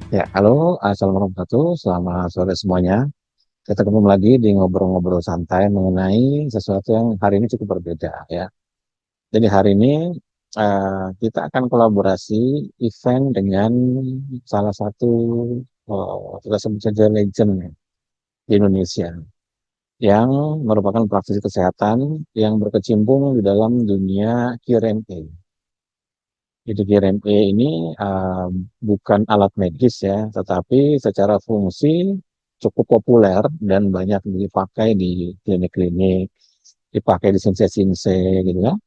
Ya, halo, assalamualaikum warahmatullahi wabarakatuh. Selamat sore semuanya. Kita ketemu lagi di ngobrol-ngobrol santai mengenai sesuatu yang hari ini cukup berbeda ya. Jadi hari ini kita akan kolaborasi event dengan salah satu kita sebut saja legend ya, di Indonesia yang merupakan praktisi kesehatan yang berkecimpung di dalam dunia Q&A. Jadi GRME ini uh, bukan alat medis ya, tetapi secara fungsi cukup populer dan banyak dipakai di klinik-klinik, dipakai di sinse-sinse gitu ya.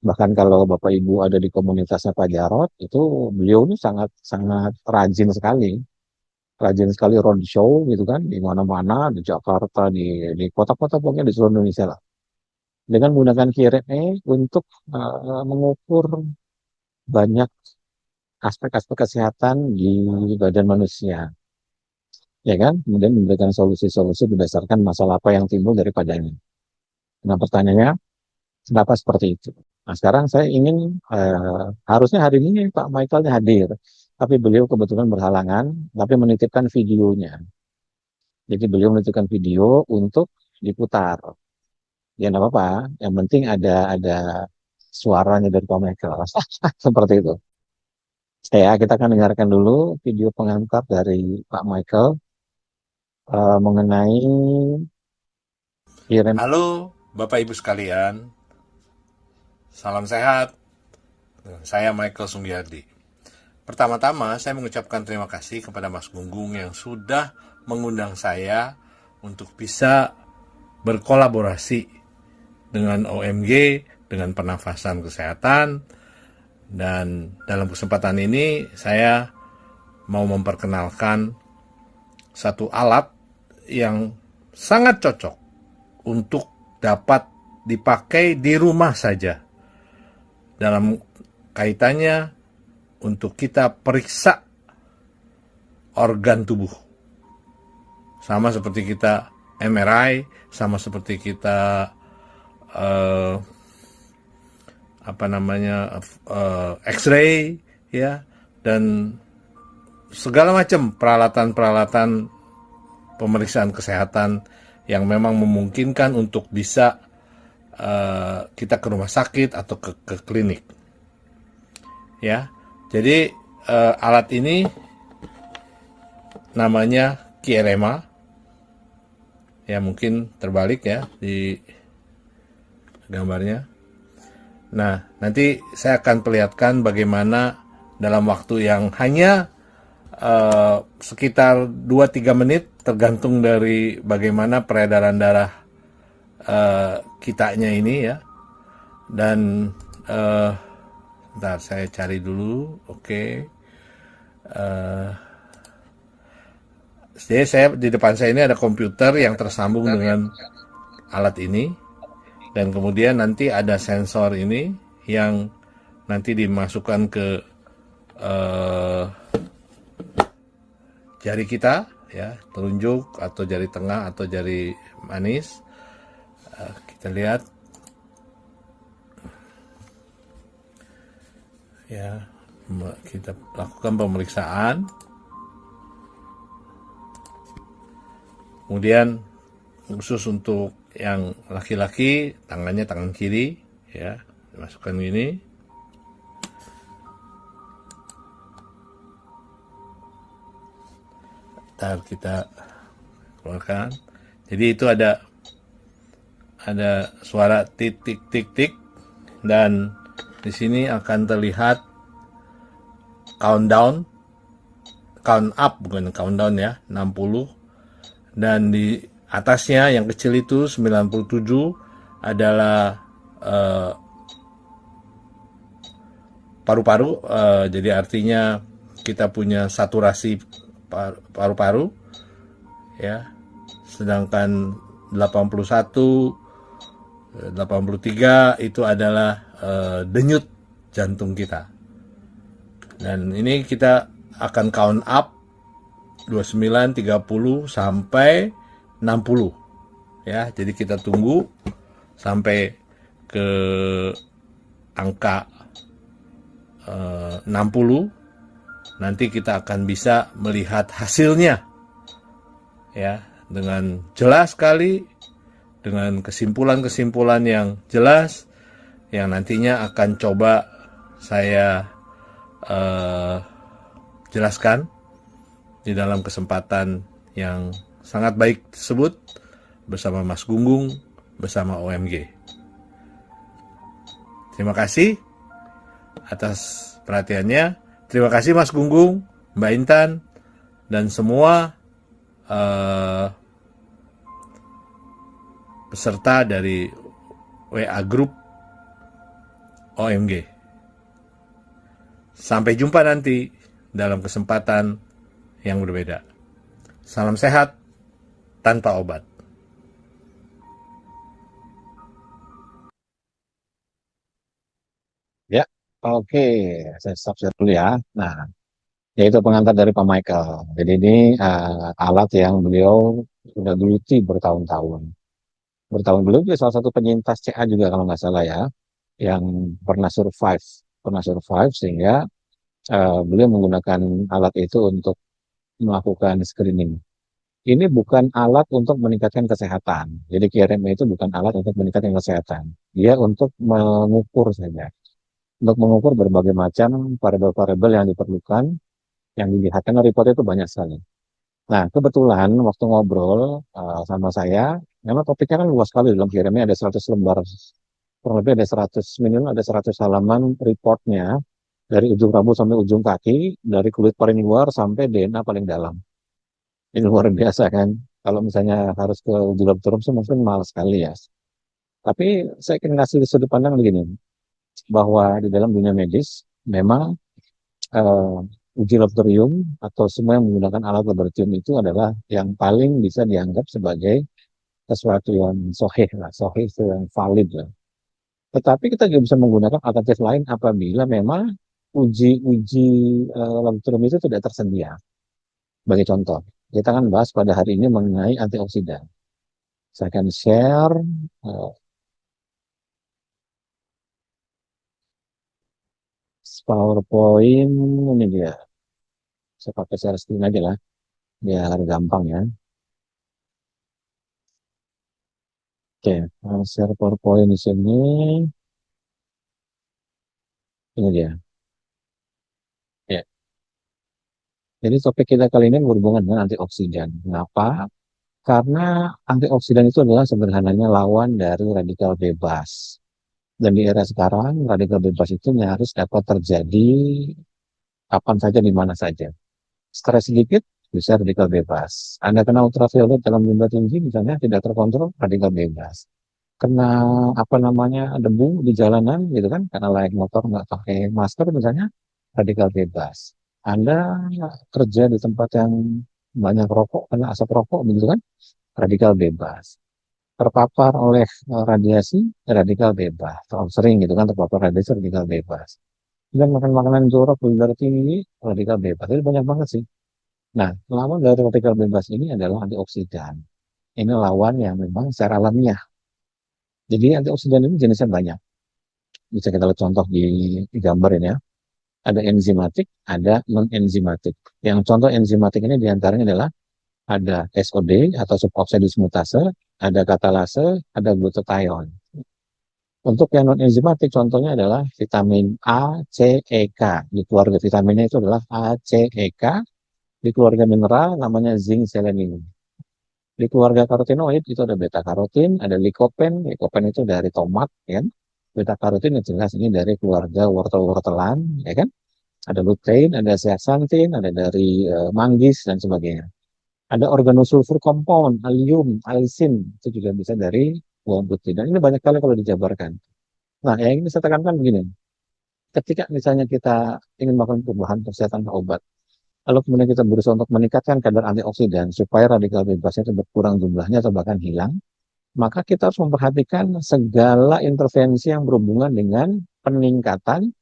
Bahkan kalau Bapak Ibu ada di komunitasnya Pak Jarot, itu beliau ini sangat sangat rajin sekali roadshow gitu kan, di mana-mana, di Jakarta, di kota-kota pokoknya di seluruh Indonesia lah. Dengan menggunakan QRME untuk mengukur banyak aspek-aspek kesehatan di badan manusia, ya kan? Kemudian memberikan solusi-solusi berdasarkan masalah apa yang timbul daripadanya. Nah, pertanyaannya, kenapa seperti itu? Nah, sekarang saya ingin, harusnya hari ini Pak Michael hadir, tapi beliau kebetulan berhalangan, tapi menitipkan videonya. Jadi beliau menitipkan video untuk diputar. Ya, nggak apa-apa. Yang penting ada suaranya dari Pak Michael. Seperti itu. Kita akan dengarkan dulu video pengantar dari Pak Michael mengenai kirim. Halo Bapak Ibu sekalian, salam sehat. Saya Michael Sunggiardi. Pertama-tama saya mengucapkan terima kasih kepada Mas Gunggung yang sudah mengundang saya untuk bisa berkolaborasi dengan OMG, dengan pernafasan kesehatan. Dan dalam kesempatan ini saya mau memperkenalkan satu alat yang sangat cocok untuk dapat dipakai di rumah saja dalam kaitannya untuk kita periksa organ tubuh. Sama seperti kita MRI, sama seperti kita eh, X-ray ya, dan segala macam peralatan-peralatan pemeriksaan kesehatan yang memang memungkinkan untuk bisa kita ke rumah sakit atau ke klinik ya. Jadi alat ini namanya Kierema ya, mungkin terbalik ya di gambarnya. Nah, nanti saya akan perlihatkan bagaimana dalam waktu yang hanya sekitar 2-3 menit, tergantung dari bagaimana peredaran darah kitanya ini ya. Dan bentar saya cari dulu. Oke. Jadi saya di depan saya ini ada komputer yang tersambung dengan alat ini, dan kemudian nanti ada sensor ini yang nanti dimasukkan ke jari kita ya, telunjuk atau jari tengah atau jari manis. Kita lihat ya, kita lakukan pemeriksaan. Kemudian khusus untuk yang laki-laki, tangannya tangan kiri ya, masukkan ini. Ntar kita keluarkan. Jadi itu ada suara titik tik tik, dan di sini akan terlihat countdown, count up bukan countdown ya, 60. Dan di atasnya yang kecil itu 97 adalah paru-paru, jadi artinya kita punya saturasi paru-paru ya. Sedangkan 81, 83 itu adalah denyut jantung kita. Dan ini kita akan count up 29, 30 sampai 60 ya. Jadi kita tunggu sampai ke angka 60. nanti kita akan bisa melihat hasilnya ya dengan jelas sekali, dengan kesimpulan-kesimpulan yang jelas yang nantinya akan coba saya jelaskan di dalam kesempatan yang sangat baik tersebut bersama Mas Gunggung, bersama OMG. Terima kasih atas perhatiannya. Terima kasih Mas Gunggung, Mbak Intan, dan semua peserta dari WA Group OMG. Sampai jumpa nanti dalam kesempatan yang berbeda. Salam sehat tanpa obat. Ya, oke, saya stop dulu ya. Nah, yaitu pengantar dari Pak Michael. Jadi ini alat yang beliau sudah geluti bertahun-tahun. Bertahun beliau juga salah satu penyintas CA juga kalau nggak salah ya, yang pernah survive sehingga beliau menggunakan alat itu untuk melakukan screening. Ini bukan alat untuk meningkatkan kesehatan. Jadi QRM itu bukan alat untuk meningkatkan kesehatan. Dia untuk mengukur saja. Untuk mengukur berbagai macam variabel-variabel yang diperlukan, yang dilihat. Karena report itu banyak sekali. Nah, kebetulan waktu ngobrol sama saya, memang topiknya kan luas sekali dalam QRM-nya ada 100 lembar. Kurang lebih ada 100, minimal ada 100 halaman reportnya, dari ujung rambut sampai ujung kaki, dari kulit paling luar sampai DNA paling dalam. Ini luar biasa kan. Kalau misalnya harus ke uji laboratorium mungkin mahal sekali ya. Tapi saya ingin ngasih sudut pandang begini, bahwa di dalam dunia medis memang uji laboratorium atau semua yang menggunakan alat laboratorium itu adalah yang paling bisa dianggap sebagai sesuatu yang sohih lah, sohih itu yang valid lah. Tetapi kita juga bisa menggunakan alternatif lain apabila memang uji-uji laboratorium itu tidak tersedia. Sebagai contoh, kita akan bahas pada hari ini mengenai antioksidan. Saya akan share uh, PowerPoint ini dia. Saya pakai share screen aja lah, biar gampang ya. Oke, share PowerPoint di sini. Ini dia. Ya. Jadi topik kita kali ini berhubungan dengan antioksidan. Kenapa? Karena antioksidan itu adalah sederhananya lawan dari radikal bebas. Dan di era sekarang, radikal bebas itu nyaris dapat terjadi kapan saja, di mana saja. Stres sedikit, bisa radikal bebas. Anda kena ultraviolet dalam jumlah tinggi, misalnya tidak terkontrol, radikal bebas. Kena apa namanya debu di jalanan gitu kan, karena naik motor nggak pakai masker misalnya, radikal bebas. Anda kerja di tempat yang banyak rokok, kena asap rokok begitu kan, radikal bebas. Terpapar oleh radiasi, radikal bebas. Terlalu sering gitu kan terpapar radiasi, radikal bebas. Dan makan makanan jorok, gula darah tinggi, radikal bebas. Jadi banyak banget sih. Nah, lawan dari radikal bebas ini adalah antioksidan. Ini lawan yang memang secara alamiah. Jadi antioksidan ini jenisnya banyak. Bisa kita lihat contoh di gambar ini ya. Ada enzimatik, ada non-enzimatik. Yang contoh enzimatik ini diantaranya adalah ada SOD atau suboxide dismutase, ada katalase, ada glutathione. Untuk yang non-enzimatik contohnya adalah vitamin A, C, E, K. Di keluarga vitaminnya itu adalah A, C, E, K. Di keluarga mineral namanya zinc, selenium. Di keluarga karotenoid itu ada beta karotin, ada likopen. Likopen itu dari tomat, ya kan? Beta karotin yang jelas ini dari keluarga wortel-wortelan, ya kan? Ada lutein, ada zeaxanthin, ada dari manggis dan sebagainya. Ada organosulfur compound, allium, alisin, itu juga bisa dari bawang putih. Dan ini banyak kali kalau dijabarkan. Nah, yang ini saya tekankan begini. Ketika misalnya kita ingin melakukan perubahan kesehatan obat, lalu kemudian kita berusaha untuk meningkatkan kadar antioksidan supaya radikal bebasnya itu berkurang jumlahnya atau bahkan hilang, maka kita harus memperhatikan segala intervensi yang berhubungan dengan peningkatan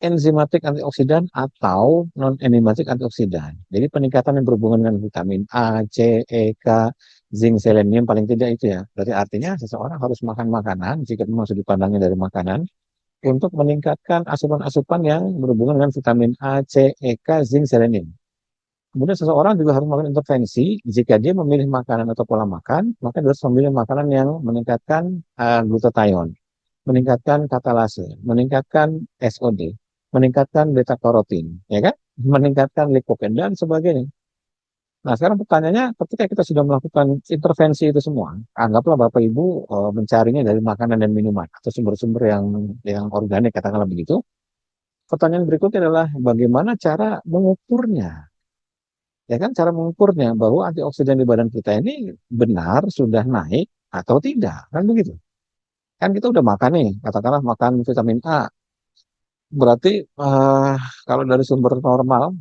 enzimatik antioksidan atau non-enzimatik antioksidan. Jadi peningkatan yang berhubungan dengan vitamin A, C, E, K, zinc, selenium paling tidak itu ya. Berarti artinya seseorang harus makan makanan, jika memang sudah dipandangnya dari makanan, untuk meningkatkan asupan-asupan yang berhubungan dengan vitamin A, C, E, K, zinc, selenium. Kemudian seseorang juga harus melakukan intervensi jika dia memilih makanan atau pola makan, maka dia harus memilih makanan yang meningkatkan glutathione, meningkatkan katalase, meningkatkan SOD, meningkatkan beta karotin, ya kan? Meningkatkan likopen dan sebagainya. Nah, sekarang pertanyaannya, ketika kita sudah melakukan intervensi itu semua, anggaplah Bapak Ibu mencarinya dari makanan dan minuman atau sumber-sumber yang organik, katakanlah begitu. Pertanyaan berikutnya adalah bagaimana cara mengukurnya? Ya kan, cara mengukurnya bahwa antioksidan di badan kita ini benar sudah naik atau tidak, kan begitu? Kan kita udah makan nih, katakanlah makan vitamin A, berarti kalau dari sumber normal,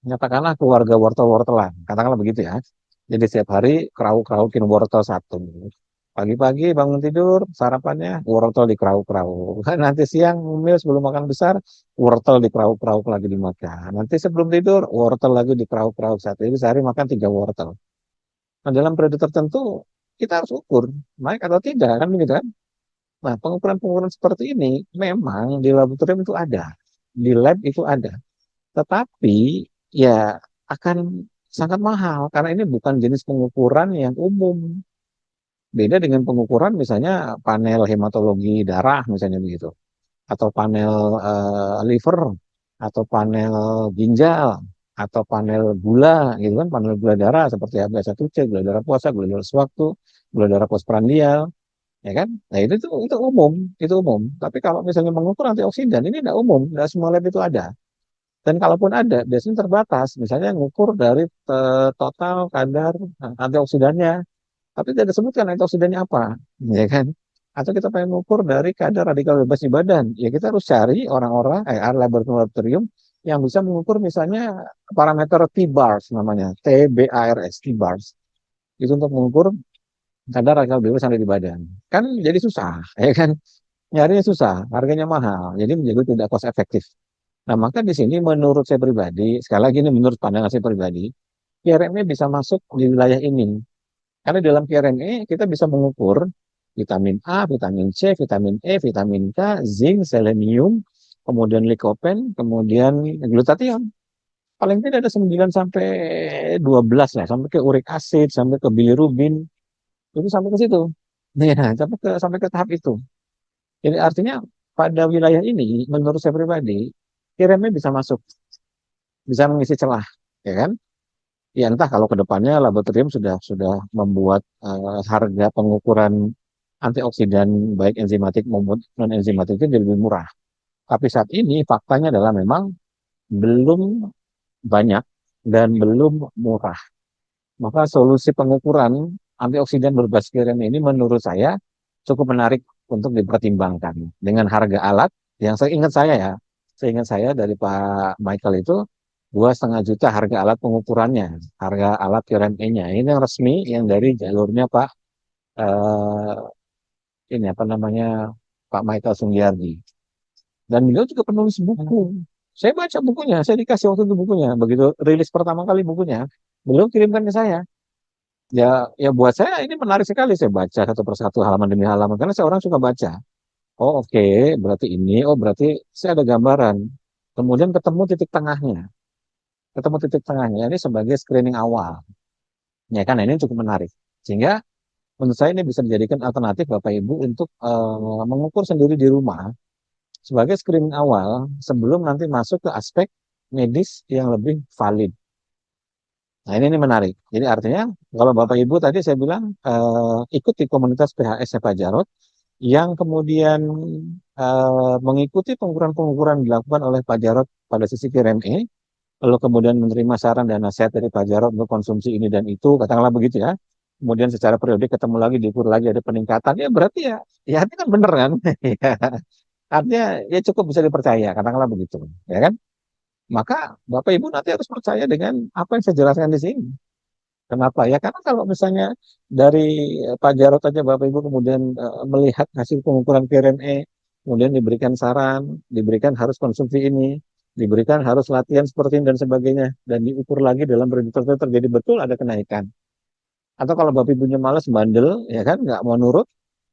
katakanlah keluarga wortel-wortelan, katakanlah begitu ya. Jadi setiap hari kerau-keraukin wortel satu. Pagi-pagi bangun tidur, sarapannya wortel dikerau-kerau. Nanti siang ngemil sebelum makan besar, wortel dikerau-kerau lagi dimakan. Nanti sebelum tidur, wortel lagi dikerau-kerau satu. Jadi sehari makan 3 wortel. Nah, dalam periode tertentu, kita harus ukur, naik atau tidak, kan begitu kan? Nah, pengukuran-pengukuran seperti ini memang di laboratorium itu ada, di lab itu ada. Tetapi ya akan sangat mahal karena ini bukan jenis pengukuran yang umum. Beda dengan pengukuran misalnya panel hematologi darah misalnya begitu, atau panel liver, atau panel ginjal, atau panel gula gitu kan, panel gula darah seperti HbA1c, gula darah puasa, gula darah sewaktu, gula darah postprandial, ya kan? Nah itu umum, itu umum. Tapi kalau misalnya mengukur antioksidan ini tidak umum, tidak semua lab itu ada. Dan kalaupun ada, biasanya terbatas. Misalnya ngukur dari total kadar antioksidannya, tapi tidak disebutkan antioksidannya apa, ya kan? Atau kita pengen ngukur dari kadar radikal bebas di badan, ya kita harus cari orang-orang, laboratorium yang bisa mengukur misalnya parameter T-bars namanya, TBARS, T-bars. Itu untuk mengukur kadar radikal bebas yang ada di badan. Kan jadi susah, ya kan? Nyarinya susah, harganya mahal, jadi menjadi tidak cost efektif. Nah, maka di sini menurut saya pribadi, sekali lagi ini menurut pandangan saya pribadi, KRME bisa masuk di wilayah ini. Karena dalam KRME kita bisa mengukur vitamin A, vitamin C, vitamin E, vitamin K, zinc, selenium, kemudian likopen, kemudian glutathione. Paling tidak ada 9 sampai 12 lah, sampai ke uric acid, sampai ke bilirubin, itu sampai ke situ. Nah, sampai ke tahap itu. Jadi artinya pada wilayah ini, menurut saya pribadi, KRME bisa masuk, bisa mengisi celah, ya kan? Ya entah kalau ke depannya laboratorium sudah membuat harga pengukuran antioksidan baik enzimatik maupun non enzimatik itu jadi lebih murah. Tapi saat ini faktanya adalah memang belum banyak dan belum murah. Maka solusi pengukuran antioksidan berbasis kirim ini menurut saya cukup menarik untuk dipertimbangkan dengan harga alat yang saya ingat saya dari Pak Michael itu 2,5 juta harga alat pengukurannya, harga alat QRME-nya. Ini yang resmi, yang dari jalurnya Pak eh, ini apa namanya Pak Michael Sunggiardi. Dan beliau juga penulis buku. Saya baca bukunya, saya dikasih waktu itu bukunya. Begitu rilis pertama kali bukunya, beliau kirimkan ke saya. Ya buat saya ini menarik sekali. Saya baca satu persatu halaman demi halaman karena saya orang suka baca. Oh oke, berarti ini. Oh berarti saya ada gambaran. Kemudian ketemu titik tengahnya. Ketemu titik tengahnya ini sebagai screening awal. Ya kan, nah, ini cukup menarik. Sehingga menurut saya ini bisa dijadikan alternatif Bapak Ibu untuk mengukur sendiri di rumah sebagai screening awal sebelum nanti masuk ke aspek medis yang lebih valid. Nah ini menarik. Jadi artinya kalau Bapak Ibu tadi saya bilang ikut di komunitas PHS Pak Jarot yang kemudian mengikuti pengukuran-pengukuran dilakukan oleh Pak Jarot pada sisi KRME, lalu kemudian menerima saran dan nasihat dari Pak Jarot untuk konsumsi ini dan itu, katakanlah begitu ya. Kemudian secara periodik ketemu lagi, diukur lagi ada peningkatan, ya berarti ya itu kan bener kan? Artinya ya cukup bisa dipercaya, katakanlah begitu, ya kan? Maka Bapak Ibu nanti harus percaya dengan apa yang saya jelaskan di sini. Kenapa? Ya karena kalau misalnya dari Pak Jarot aja Bapak Ibu kemudian melihat hasil pengukuran KRME, kemudian diberikan saran, diberikan harus konsumsi ini, diberikan harus latihan seperti ini dan sebagainya, dan diukur lagi dalam periode tertentu terjadi betul ada kenaikan. Atau kalau Bapak Ibunya malas bandel, ya kan, nggak mau nurut,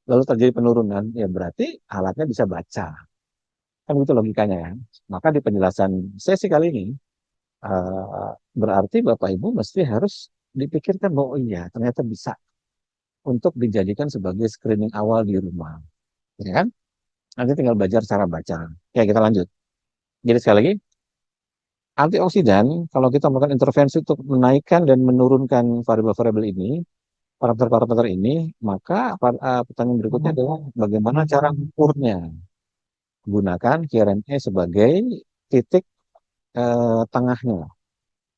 lalu terjadi penurunan, ya berarti alatnya bisa baca. Kan itu logikanya ya. Maka di penjelasan sesi kali ini, berarti Bapak Ibu mesti harus dipikirkan bahwa oh iya ternyata bisa untuk dijadikan sebagai screening awal di rumah. Ya kan? Nanti tinggal belajar cara baca. Ya kita lanjut. Jadi sekali lagi, antioksidan kalau kita melakukan intervensi untuk menaikkan dan menurunkan variabel-variabel ini, parameter-parameter ini, maka pertanyaan berikutnya adalah bagaimana cara mengukurnya. Gunakan QRME sebagai titik tengahnya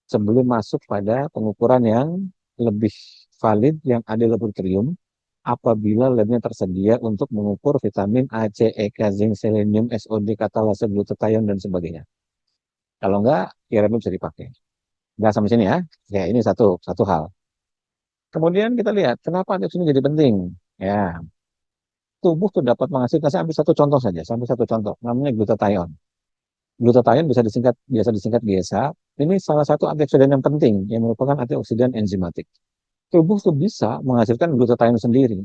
sebelum masuk pada pengukuran yang lebih valid yang ada di laboratorium apabila labnya tersedia untuk mengukur vitamin A, C, E, K, zinc, selenium, SOD, katalase, glutathione, dan sebagainya. Kalau enggak, QRME bisa dipakai. Nah, sampai sini ya. Ya, ini satu hal. Kemudian kita lihat, kenapa antioksidan jadi penting? Ya, tubuh tuh dapat menghasilkan, saya ambil satu contoh saja, sampai satu contoh, namanya glutathione. Glutathione biasa disingkat GSA. Ini salah satu antioksidan yang penting, yang merupakan antioksidan enzimatik. Tubuh tuh bisa menghasilkan glutathione sendiri.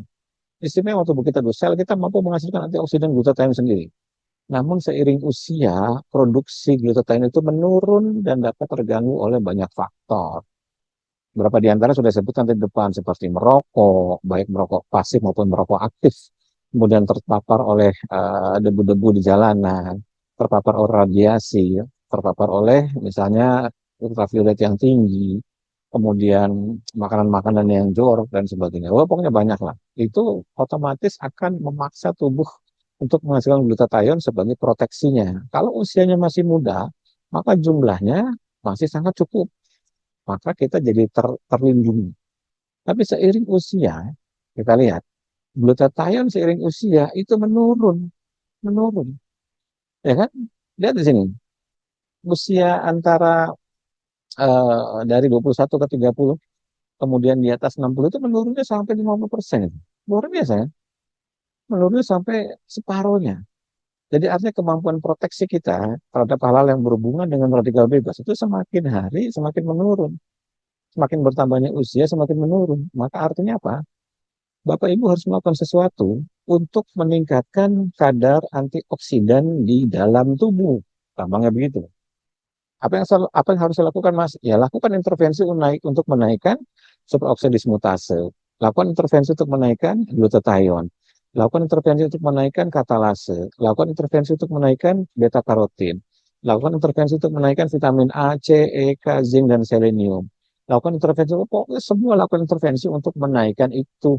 Istimewa tubuh kita tuh, sel kita mampu menghasilkan antioksidan glutathione sendiri. Namun seiring usia, produksi glutathione itu menurun dan dapat terganggu oleh banyak faktor. Beberapa di antara sudah disebutkan di depan, seperti merokok, baik merokok pasif maupun merokok aktif, kemudian terpapar oleh debu-debu di jalanan, terpapar oleh radiasi, terpapar oleh misalnya ultraviolet yang tinggi, kemudian makanan-makanan yang jorok dan sebagainya. Wah, pokoknya banyak lah. Itu otomatis akan memaksa tubuh untuk menghasilkan glutathione sebagai proteksinya. Kalau usianya masih muda, maka jumlahnya masih sangat cukup, maka kita jadi terlindungi. Tapi seiring usia, kita lihat, glutathione seiring usia itu menurun, ya kan? Lihat di sini, usia antara dari 21 ke 30, kemudian di atas 60 itu menurunnya sampai 50%. Luar biasa ya, menurunnya sampai separuhnya. Jadi artinya kemampuan proteksi kita terhadap hal-hal yang berhubungan dengan radikal bebas itu semakin hari semakin menurun. Semakin bertambahnya usia semakin menurun. Maka artinya apa? Bapak Ibu harus melakukan sesuatu untuk meningkatkan kadar antioksidan di dalam tubuh. Gampangnya begitu. Apa yang harus dilakukan, Mas? Ya, lakukan intervensi untuk menaikkan superoksidatif mutase. Lakukan intervensi untuk menaikkan glutathione. Lakukan intervensi untuk menaikkan katalase. Lakukan intervensi untuk menaikkan beta karotin. Lakukan intervensi untuk menaikkan vitamin A, C, E, K, zinc, dan selenium. Lakukan intervensi, pokoknya semua lakukan intervensi untuk menaikkan itu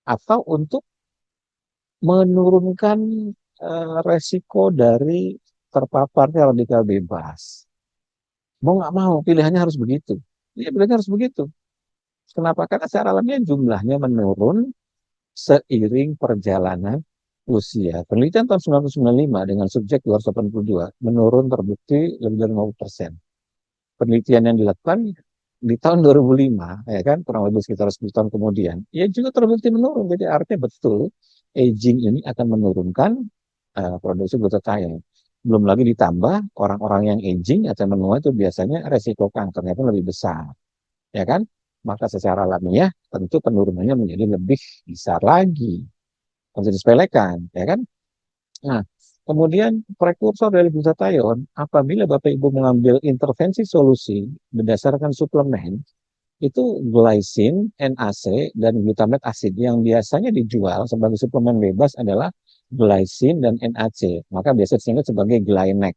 atau untuk menurunkan resiko dari terpaparnya radikal bebas. Mau nggak mau, pilihannya harus begitu. Iya, pilihannya harus begitu. Kenapa? Karena secara alamiah jumlahnya menurun seiring perjalanan usia. Penelitian tahun 1995 dengan subjek 282 menurun terbukti lebih dari 50%. Penelitian yang dilakukan di tahun 2005, ya kan, kurang lebih sekitar 10 tahun kemudian, ya juga terbukti menurun. Jadi artinya betul, aging ini akan menurunkan produksi glutathione. Belum lagi ditambah orang-orang yang aging atau menua itu biasanya resiko kankernya pun lebih besar, ya kan? Maka secara alamiah tentu penurunannya menjadi lebih besar lagi. Harus disepelekan, ya kan? Nah, kemudian prekursor dari glutathione, apabila Bapak Ibu mengambil intervensi solusi berdasarkan suplemen, itu glycine, NAC, dan glutamat asid. Yang biasanya dijual sebagai suplemen bebas adalah glycine dan NAC. Maka biasa disingkat sebagai Glynex.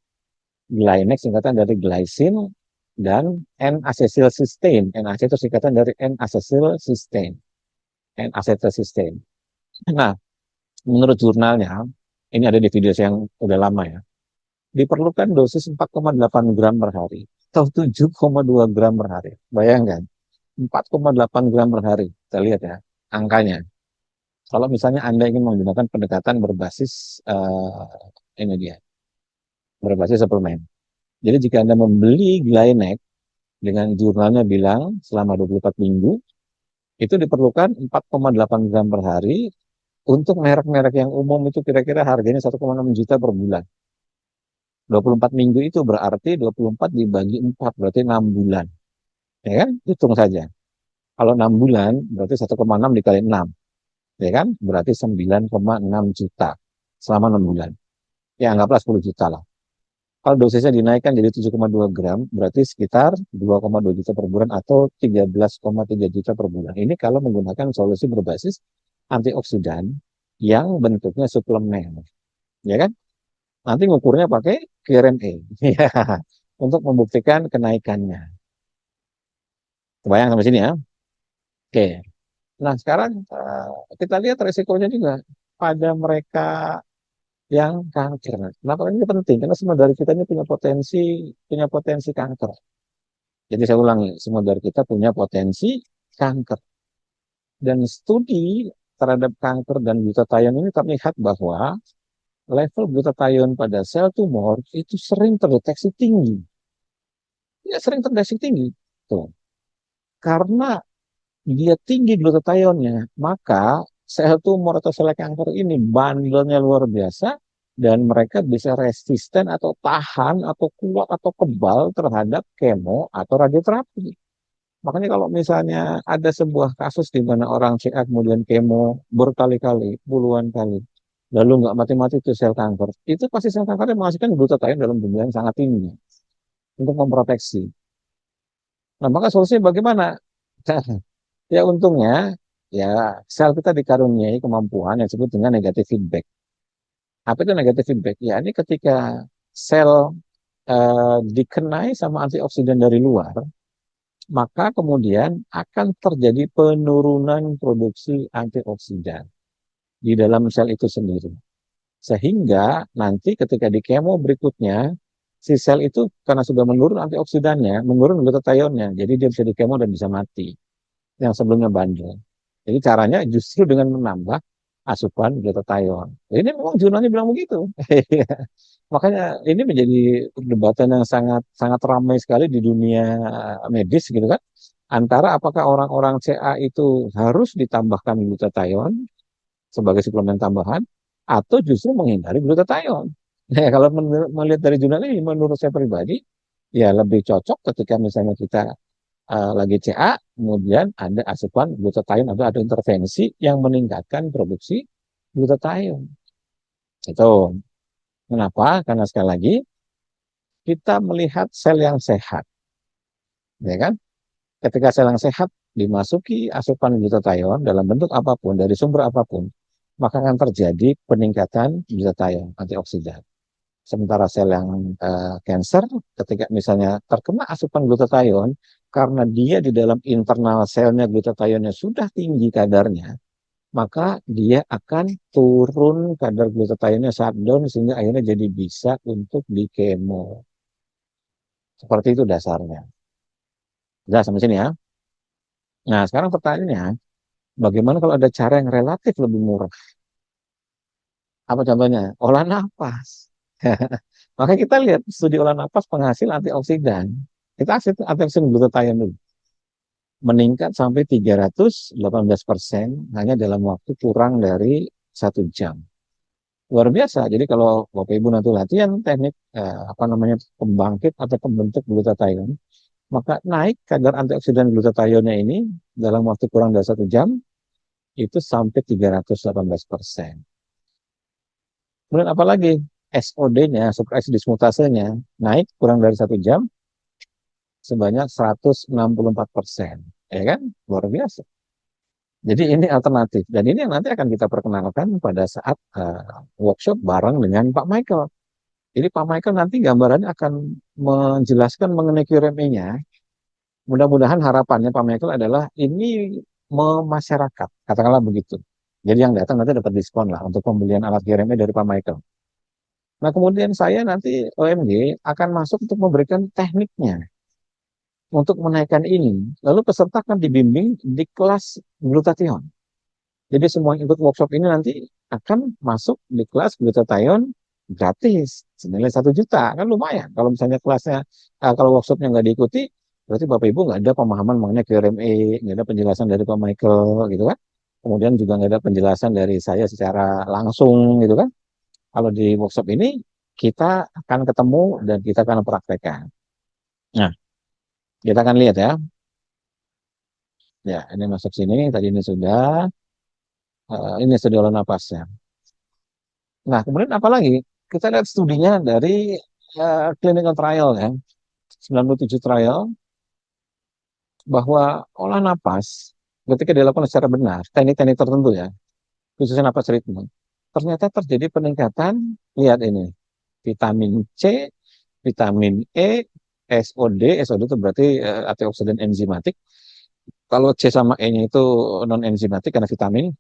Glynex singkatan dari glycine dan N-acetylcysteine. NAC itu singkatan dari N-acetylcysteine. N-acetylcysteine. Nah, menurut jurnalnya, ini ada di video yang udah lama ya, diperlukan dosis 4,8 gram per hari atau 7,2 gram per hari. Bayangkan, 4,8 gram per hari. Kita lihat ya, angkanya. Kalau misalnya Anda ingin menggunakan pendekatan berbasis ini dia, berbasis suplemen. Jadi jika Anda membeli Glynex dengan jurnalnya bilang selama 24 minggu, itu diperlukan 4,8 gram per hari. Untuk merek-merek yang umum itu kira-kira harganya 1,6 juta per bulan. 24 minggu itu berarti 24 dibagi 4, berarti 6 bulan. Ya kan? Hitung saja. Kalau 6 bulan, berarti 1,6 dikali 6. Ya kan? Berarti 9,6 juta selama 6 bulan. Ya anggaplah 10 juta lah. Kalau dosisnya dinaikkan jadi 7,2 gram, berarti sekitar 2,2 juta per bulan atau 13,3 juta per bulan. Ini kalau menggunakan solusi berbasis antioksidan yang bentuknya suplemen, ya kan? Nanti ngukurnya pakai QRME, ya, untuk membuktikan kenaikannya. Kebayang sampai sini ya? Oke. Nah sekarang kita lihat resikonya juga pada mereka yang kanker. Kenapa ini penting? Karena semua dari kita ini punya potensi kanker. Jadi saya ulangi, semua dari kita punya potensi kanker. Dan studi terhadap kanker dan glutathione ini terlihat bahwa level glutathione pada sel tumor itu sering terdeteksi tinggi. Ya, sering terdeteksi tinggi. Tuh. Karena dia tinggi glutathione-nya, maka sel tumor atau sel kanker ini bandelnya luar biasa dan mereka bisa resisten atau tahan atau kuat atau kebal terhadap kemo atau radioterapi. Makanya kalau misalnya ada sebuah kasus di mana orang CA kemudian kemo berkali-kali, puluhan kali, lalu nggak mati-mati itu sel kanker, itu pasti sel kankernya menghasilkan glutathione dalam jumlah yang sangat tinggi untuk memproteksi. Nah, maka solusinya bagaimana? Ya untungnya, ya sel kita dikaruniai kemampuan yang disebut dengan negatif feedback. Apa itu negatif feedback? Ya ini ketika sel dikenai sama antioksidan dari luar, maka kemudian akan terjadi penurunan produksi antioksidan di dalam sel itu sendiri. Sehingga nanti ketika di kemo berikutnya, si sel itu karena sudah menurun antioksidannya, menurun glutathione-nya, jadi dia bisa di kemo dan bisa mati yang sebelumnya bandel. Jadi caranya justru dengan menambah asupan glutathione. Ini memang jurnalnya bilang begitu. Makanya ini menjadi perdebatan yang sangat sangat ramai sekali di dunia medis gitu kan. Antara apakah orang-orang CA itu harus ditambahkan glutathione sebagai suplemen tambahan atau justru menghindari glutathione. Nah, kalau melihat dari jurnal ini menurut saya pribadi ya lebih cocok ketika misalnya kita lagi CA, kemudian ada asupan glutathione atau ada intervensi yang meningkatkan produksi glutathione. Itu kenapa? Karena sekali lagi kita melihat sel yang sehat, ya kan? Ketika sel yang sehat dimasuki asupan glutathione dalam bentuk apapun dari sumber apapun, maka akan terjadi peningkatan glutathione antioksidan. Sementara sel yang cancer, ketika misalnya terkena asupan glutathione, karena dia di dalam internal selnya glutathione sudah tinggi kadarnya, maka dia akan turun kadar glutathione saat down sehingga akhirnya jadi bisa untuk dikemo. Seperti itu dasarnya. Jelas sampai sini ya. Nah, sekarang pertanyaannya, bagaimana kalau ada cara yang relatif lebih murah? Apa contohnya? Olah nafas. Maka kita lihat studi olah nafas penghasil antioksidan. Kita antioksidan glutathione dulu. Meningkat sampai 318% hanya dalam waktu kurang dari 1 jam. Luar biasa. Jadi kalau Bapak Ibu nanti latihan teknik apa namanya pembangkit atau pembentuk glutathione, maka naik kadar antioksidan glutathione ini dalam waktu kurang dari 1 jam itu sampai 318%. Kemudian apalagi SOD-nya, surprise dismutasenya, naik kurang dari 1 jam sebanyak 164%. Ya kan? Luar biasa. Jadi ini alternatif. Dan ini yang nanti akan kita perkenalkan pada saat workshop bareng dengan Pak Michael. Jadi Pak Michael nanti gambarannya akan menjelaskan mengenai QRME-nya. Mudah-mudahan harapannya Pak Michael adalah ini memasyarakat, katakanlah begitu. Jadi yang datang nanti dapat diskon lah untuk pembelian alat QRME dari Pak Michael. Nah, kemudian saya nanti OMG akan masuk untuk memberikan tekniknya untuk menaikkan ini. Lalu peserta akan dibimbing di kelas glutathione. Jadi semua yang ikut workshop ini nanti akan masuk di kelas glutathione gratis senilai 1 juta. Kan lumayan. Kalau misalnya kelasnya, kalau workshopnya nggak diikuti, berarti Bapak Ibu nggak ada pemahaman mengenai QRME, nggak ada penjelasan dari Pak Michael gitu kan. Kemudian juga nggak ada penjelasan dari saya secara langsung gitu kan. Kalau di workshop ini kita akan ketemu dan kita akan praktekkan. Nah, kita akan lihat ya. Ya, ini masuk sini. Tadi ini sudah. Ini studi olah napasnya. Nah, kemudian apa lagi? kita lihat studinya dari clinical trial ya, 97 trial, bahwa olah napas ketika dilakukan secara benar, teknik-teknik tertentu ya, khususnya napas ritme, ternyata terjadi peningkatan, lihat ini, vitamin C, vitamin E, SOD itu berarti antioksidan enzimatik. Kalau C sama E-nya itu non enzimatik karena vitamin,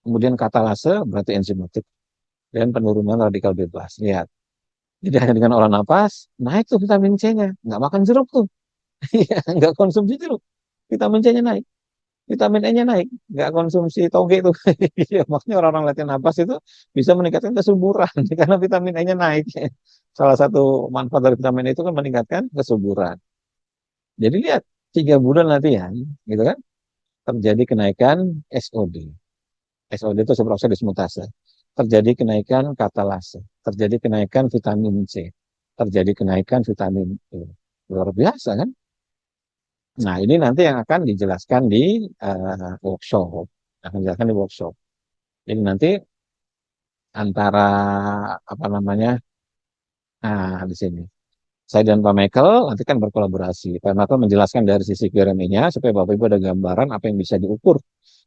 kemudian katalase berarti enzimatik, dan penurunan radikal bebas. Lihat. Jadi hanya dengan olah napas, naik tuh vitamin C-nya. Nggak makan jeruk tuh. Iya, nggak konsumsi jeruk. Vitamin C-nya naik. Vitamin E-nya naik. Nggak konsumsi toge tuh. Iya, makanya orang-orang latihan napas itu bisa meningkatkan kesuburan. Karena vitamin E-nya naik. Salah satu manfaat dari vitamin E itu kan meningkatkan kesuburan. Jadi lihat, 3 bulan latihan, gitu kan, terjadi kenaikan SOD. SOD itu superoksida dismutase. Terjadi kenaikan katalase. Terjadi kenaikan vitamin C. Terjadi kenaikan vitamin E. Luar biasa kan? Nah, ini nanti yang akan dijelaskan di workshop. Akan dijelaskan di workshop. Jadi nanti antara apa namanya? Nah, di sini. Saya dan Pak Michael nanti kan berkolaborasi. Pak Michael menjelaskan dari sisi QRME-nya supaya Bapak Ibu ada gambaran apa yang bisa diukur,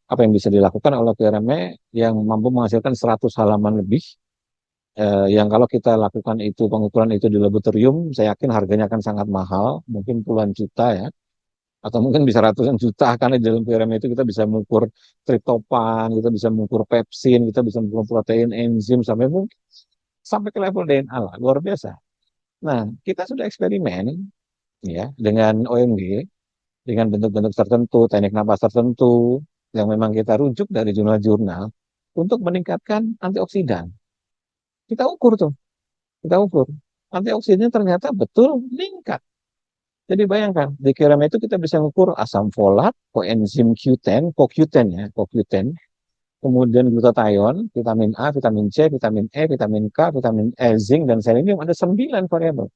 apa yang bisa dilakukan oleh QRME yang mampu menghasilkan 100 halaman lebih. Yang kalau kita lakukan itu pengukuran itu di laboratorium, saya yakin harganya akan sangat mahal, mungkin puluhan juta ya, atau mungkin bisa ratusan juta karena di dalam QRME itu kita bisa mengukur triptopan, kita bisa mengukur pepsin, kita bisa mengukur protein, enzim sampai ke level DNA lah, luar biasa. Nah, kita sudah eksperimen ya dengan OMG, dengan bentuk-bentuk tertentu, teknik napas tertentu yang memang kita rujuk dari jurnal-jurnal untuk meningkatkan antioksidan. Kita ukur tuh, kita ukur. Antioksidannya ternyata betul meningkat. Jadi bayangkan, di QRM itu kita bisa mengukur asam folat, koenzim Q10, CoQ10 ya, CoQ10, kemudian glutathione, vitamin A, vitamin C, vitamin E, vitamin K, vitamin E, zinc, dan selenium, ada 9 variabel.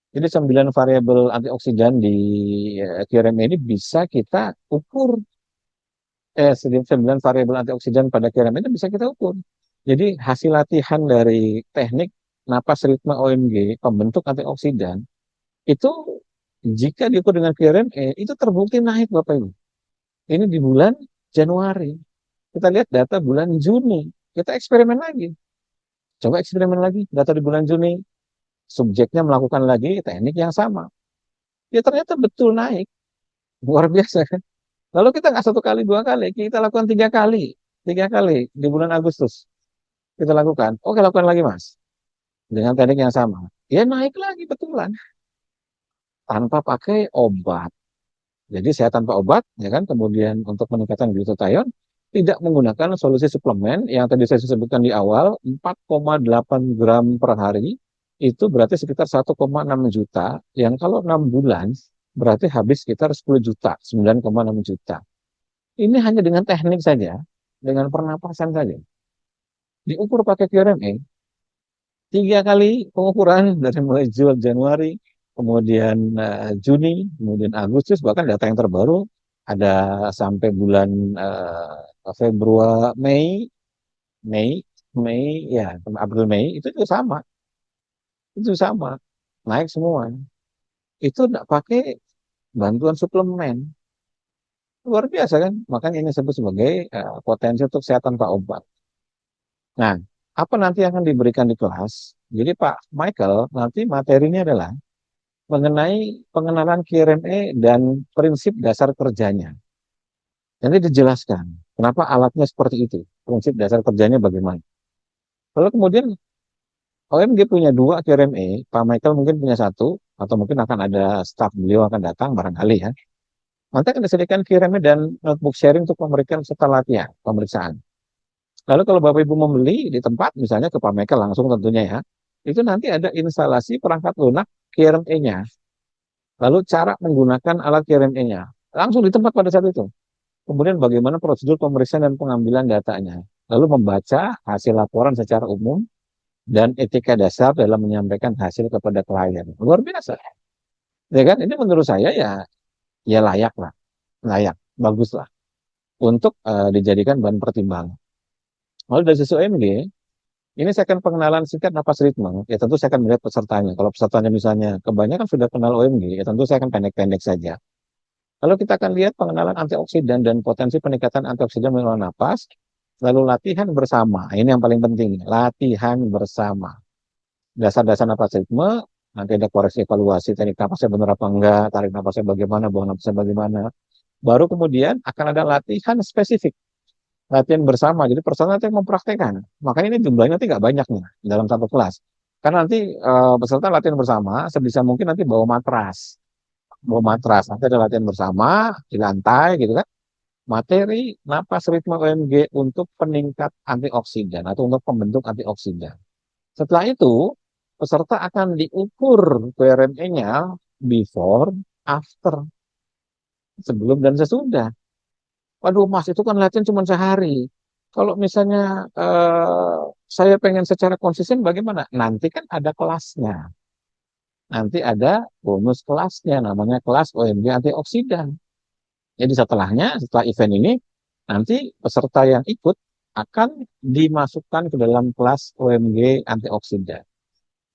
Jadi 9 variabel antioksidan di QRM ini bisa kita ukur, 9 variabel antioksidan pada QRM ini bisa kita ukur. Jadi hasil latihan dari teknik napas ritme OMG, pembentuk antioksidan, itu jika diukur dengan QRME, itu terbukti naik Bapak Ibu. Ini di bulan Januari. Kita lihat data bulan Juni. Kita eksperimen lagi. Coba eksperimen lagi. Data di bulan Juni. Subjeknya melakukan lagi teknik yang sama. Ya ternyata betul naik. Luar biasa kan. Lalu kita nggak 1 kali, 2 kali. Kita lakukan 3 kali. 3 kali di bulan Agustus. Kita lakukan. Oke, lakukan lagi Mas. Dengan teknik yang sama. Ya naik lagi betulan. Tanpa pakai obat. Jadi saya tanpa obat, ya kan, kemudian untuk meningkatkan glutathione, tidak menggunakan solusi suplemen yang tadi saya sebutkan di awal, 4,8 gram per hari, itu berarti sekitar 1,6 juta, yang kalau 6 bulan, berarti habis sekitar 10 juta, 9,6 juta. Ini hanya dengan teknik saja, dengan pernapasan saja. Diukur pakai QRME, 3 kali pengukuran dari mulai Januari, kemudian Juni, kemudian Agustus, bahkan data yang terbaru ada sampai bulan Februari, Mei, Mei, ya, April, Mei, itu sama, naik semua. Itu tidak pakai bantuan suplemen, luar biasa kan? Makanya ini disebut sebagai potensi untuk kesehatan Pak obat. Nah, apa nanti yang akan diberikan di kelas? Jadi Pak Michael nanti materinya adalah mengenai pengenalan QRME dan prinsip dasar kerjanya. Nanti dijelaskan kenapa alatnya seperti itu, prinsip dasar kerjanya bagaimana. Lalu kemudian OMG punya 2 QRME, Pak Michael mungkin punya 1, atau mungkin akan ada staf beliau akan datang barangkali ya. Nanti akan disediakan QRME dan notebook sharing untuk memberikan setelah latihan, pemeriksaan. Lalu kalau Bapak Ibu membeli di tempat, misalnya ke Pak Michael langsung tentunya ya, itu nanti ada instalasi perangkat lunak QRME-nya. Lalu cara menggunakan alat QRME-nya. Langsung di tempat pada saat itu. Kemudian bagaimana prosedur pemeriksaan dan pengambilan datanya. Lalu membaca hasil laporan secara umum dan etika dasar dalam menyampaikan hasil kepada klien. Luar biasa. Ya kan? Ini menurut saya ya layak lah. Layak. Bagus lah. Untuk dijadikan bahan pertimbangan. Lalu dari sisi OMG, Ini saya akan pengenalan singkat napas ritme. Ya tentu saya akan melihat pesertanya. Kalau pesertanya misalnya kebanyakan sudah kenal OMG, ya tentu saya akan pendek-pendek saja. Lalu kita akan lihat pengenalan antioksidan dan potensi peningkatan antioksidan melalui napas. Lalu latihan bersama. Ini yang paling penting. Latihan bersama. Dasar-dasar napas ritme. Nanti ada koreksi evaluasi teknik napasnya benar apa enggak, tarik napasnya bagaimana, buang napasnya bagaimana. Baru kemudian akan ada latihan spesifik. Latihan bersama. Jadi peserta nanti mempraktekkan. Makanya ini jumlahnya nanti nggak banyak nih dalam satu kelas. Karena nanti peserta latihan bersama, sebisa mungkin nanti bawa matras. Bawa matras. Nanti ada latihan bersama di lantai gitu kan. Materi napas ritme OMG untuk peningkat antioksidan atau untuk pembentuk antioksidan. Setelah itu, peserta akan diukur PRME-nya before, after, sebelum dan sesudah. Waduh Mas, itu kan latihan cuma sehari. Kalau misalnya saya pengen secara konsisten bagaimana? Nanti kan ada kelasnya. Nanti ada bonus kelasnya, namanya kelas OMG antioksidan. Jadi setelah event ini, nanti peserta yang ikut akan dimasukkan ke dalam kelas OMG antioksidan.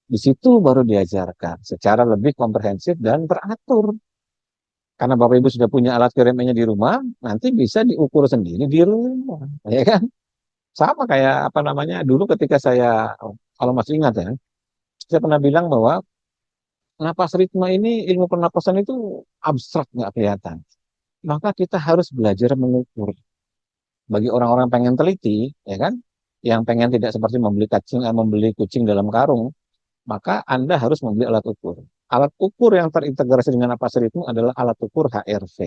Di situ baru diajarkan secara lebih komprehensif dan teratur. Karena Bapak Ibu sudah punya alat QRME-nya di rumah, nanti bisa diukur sendiri di rumah, ya kan? Sama kayak apa namanya dulu ketika saya, kalau masih ingat ya, saya pernah bilang bahwa napas ritme ini, ilmu pernapasan itu abstrak, nggak kelihatan. Maka kita harus belajar mengukur. Bagi orang-orang pengen teliti, ya kan, yang pengen tidak seperti membeli kucing dalam karung, maka Anda harus membeli alat ukur. Alat ukur yang terintegrasi dengan napas ritme adalah alat ukur HRV.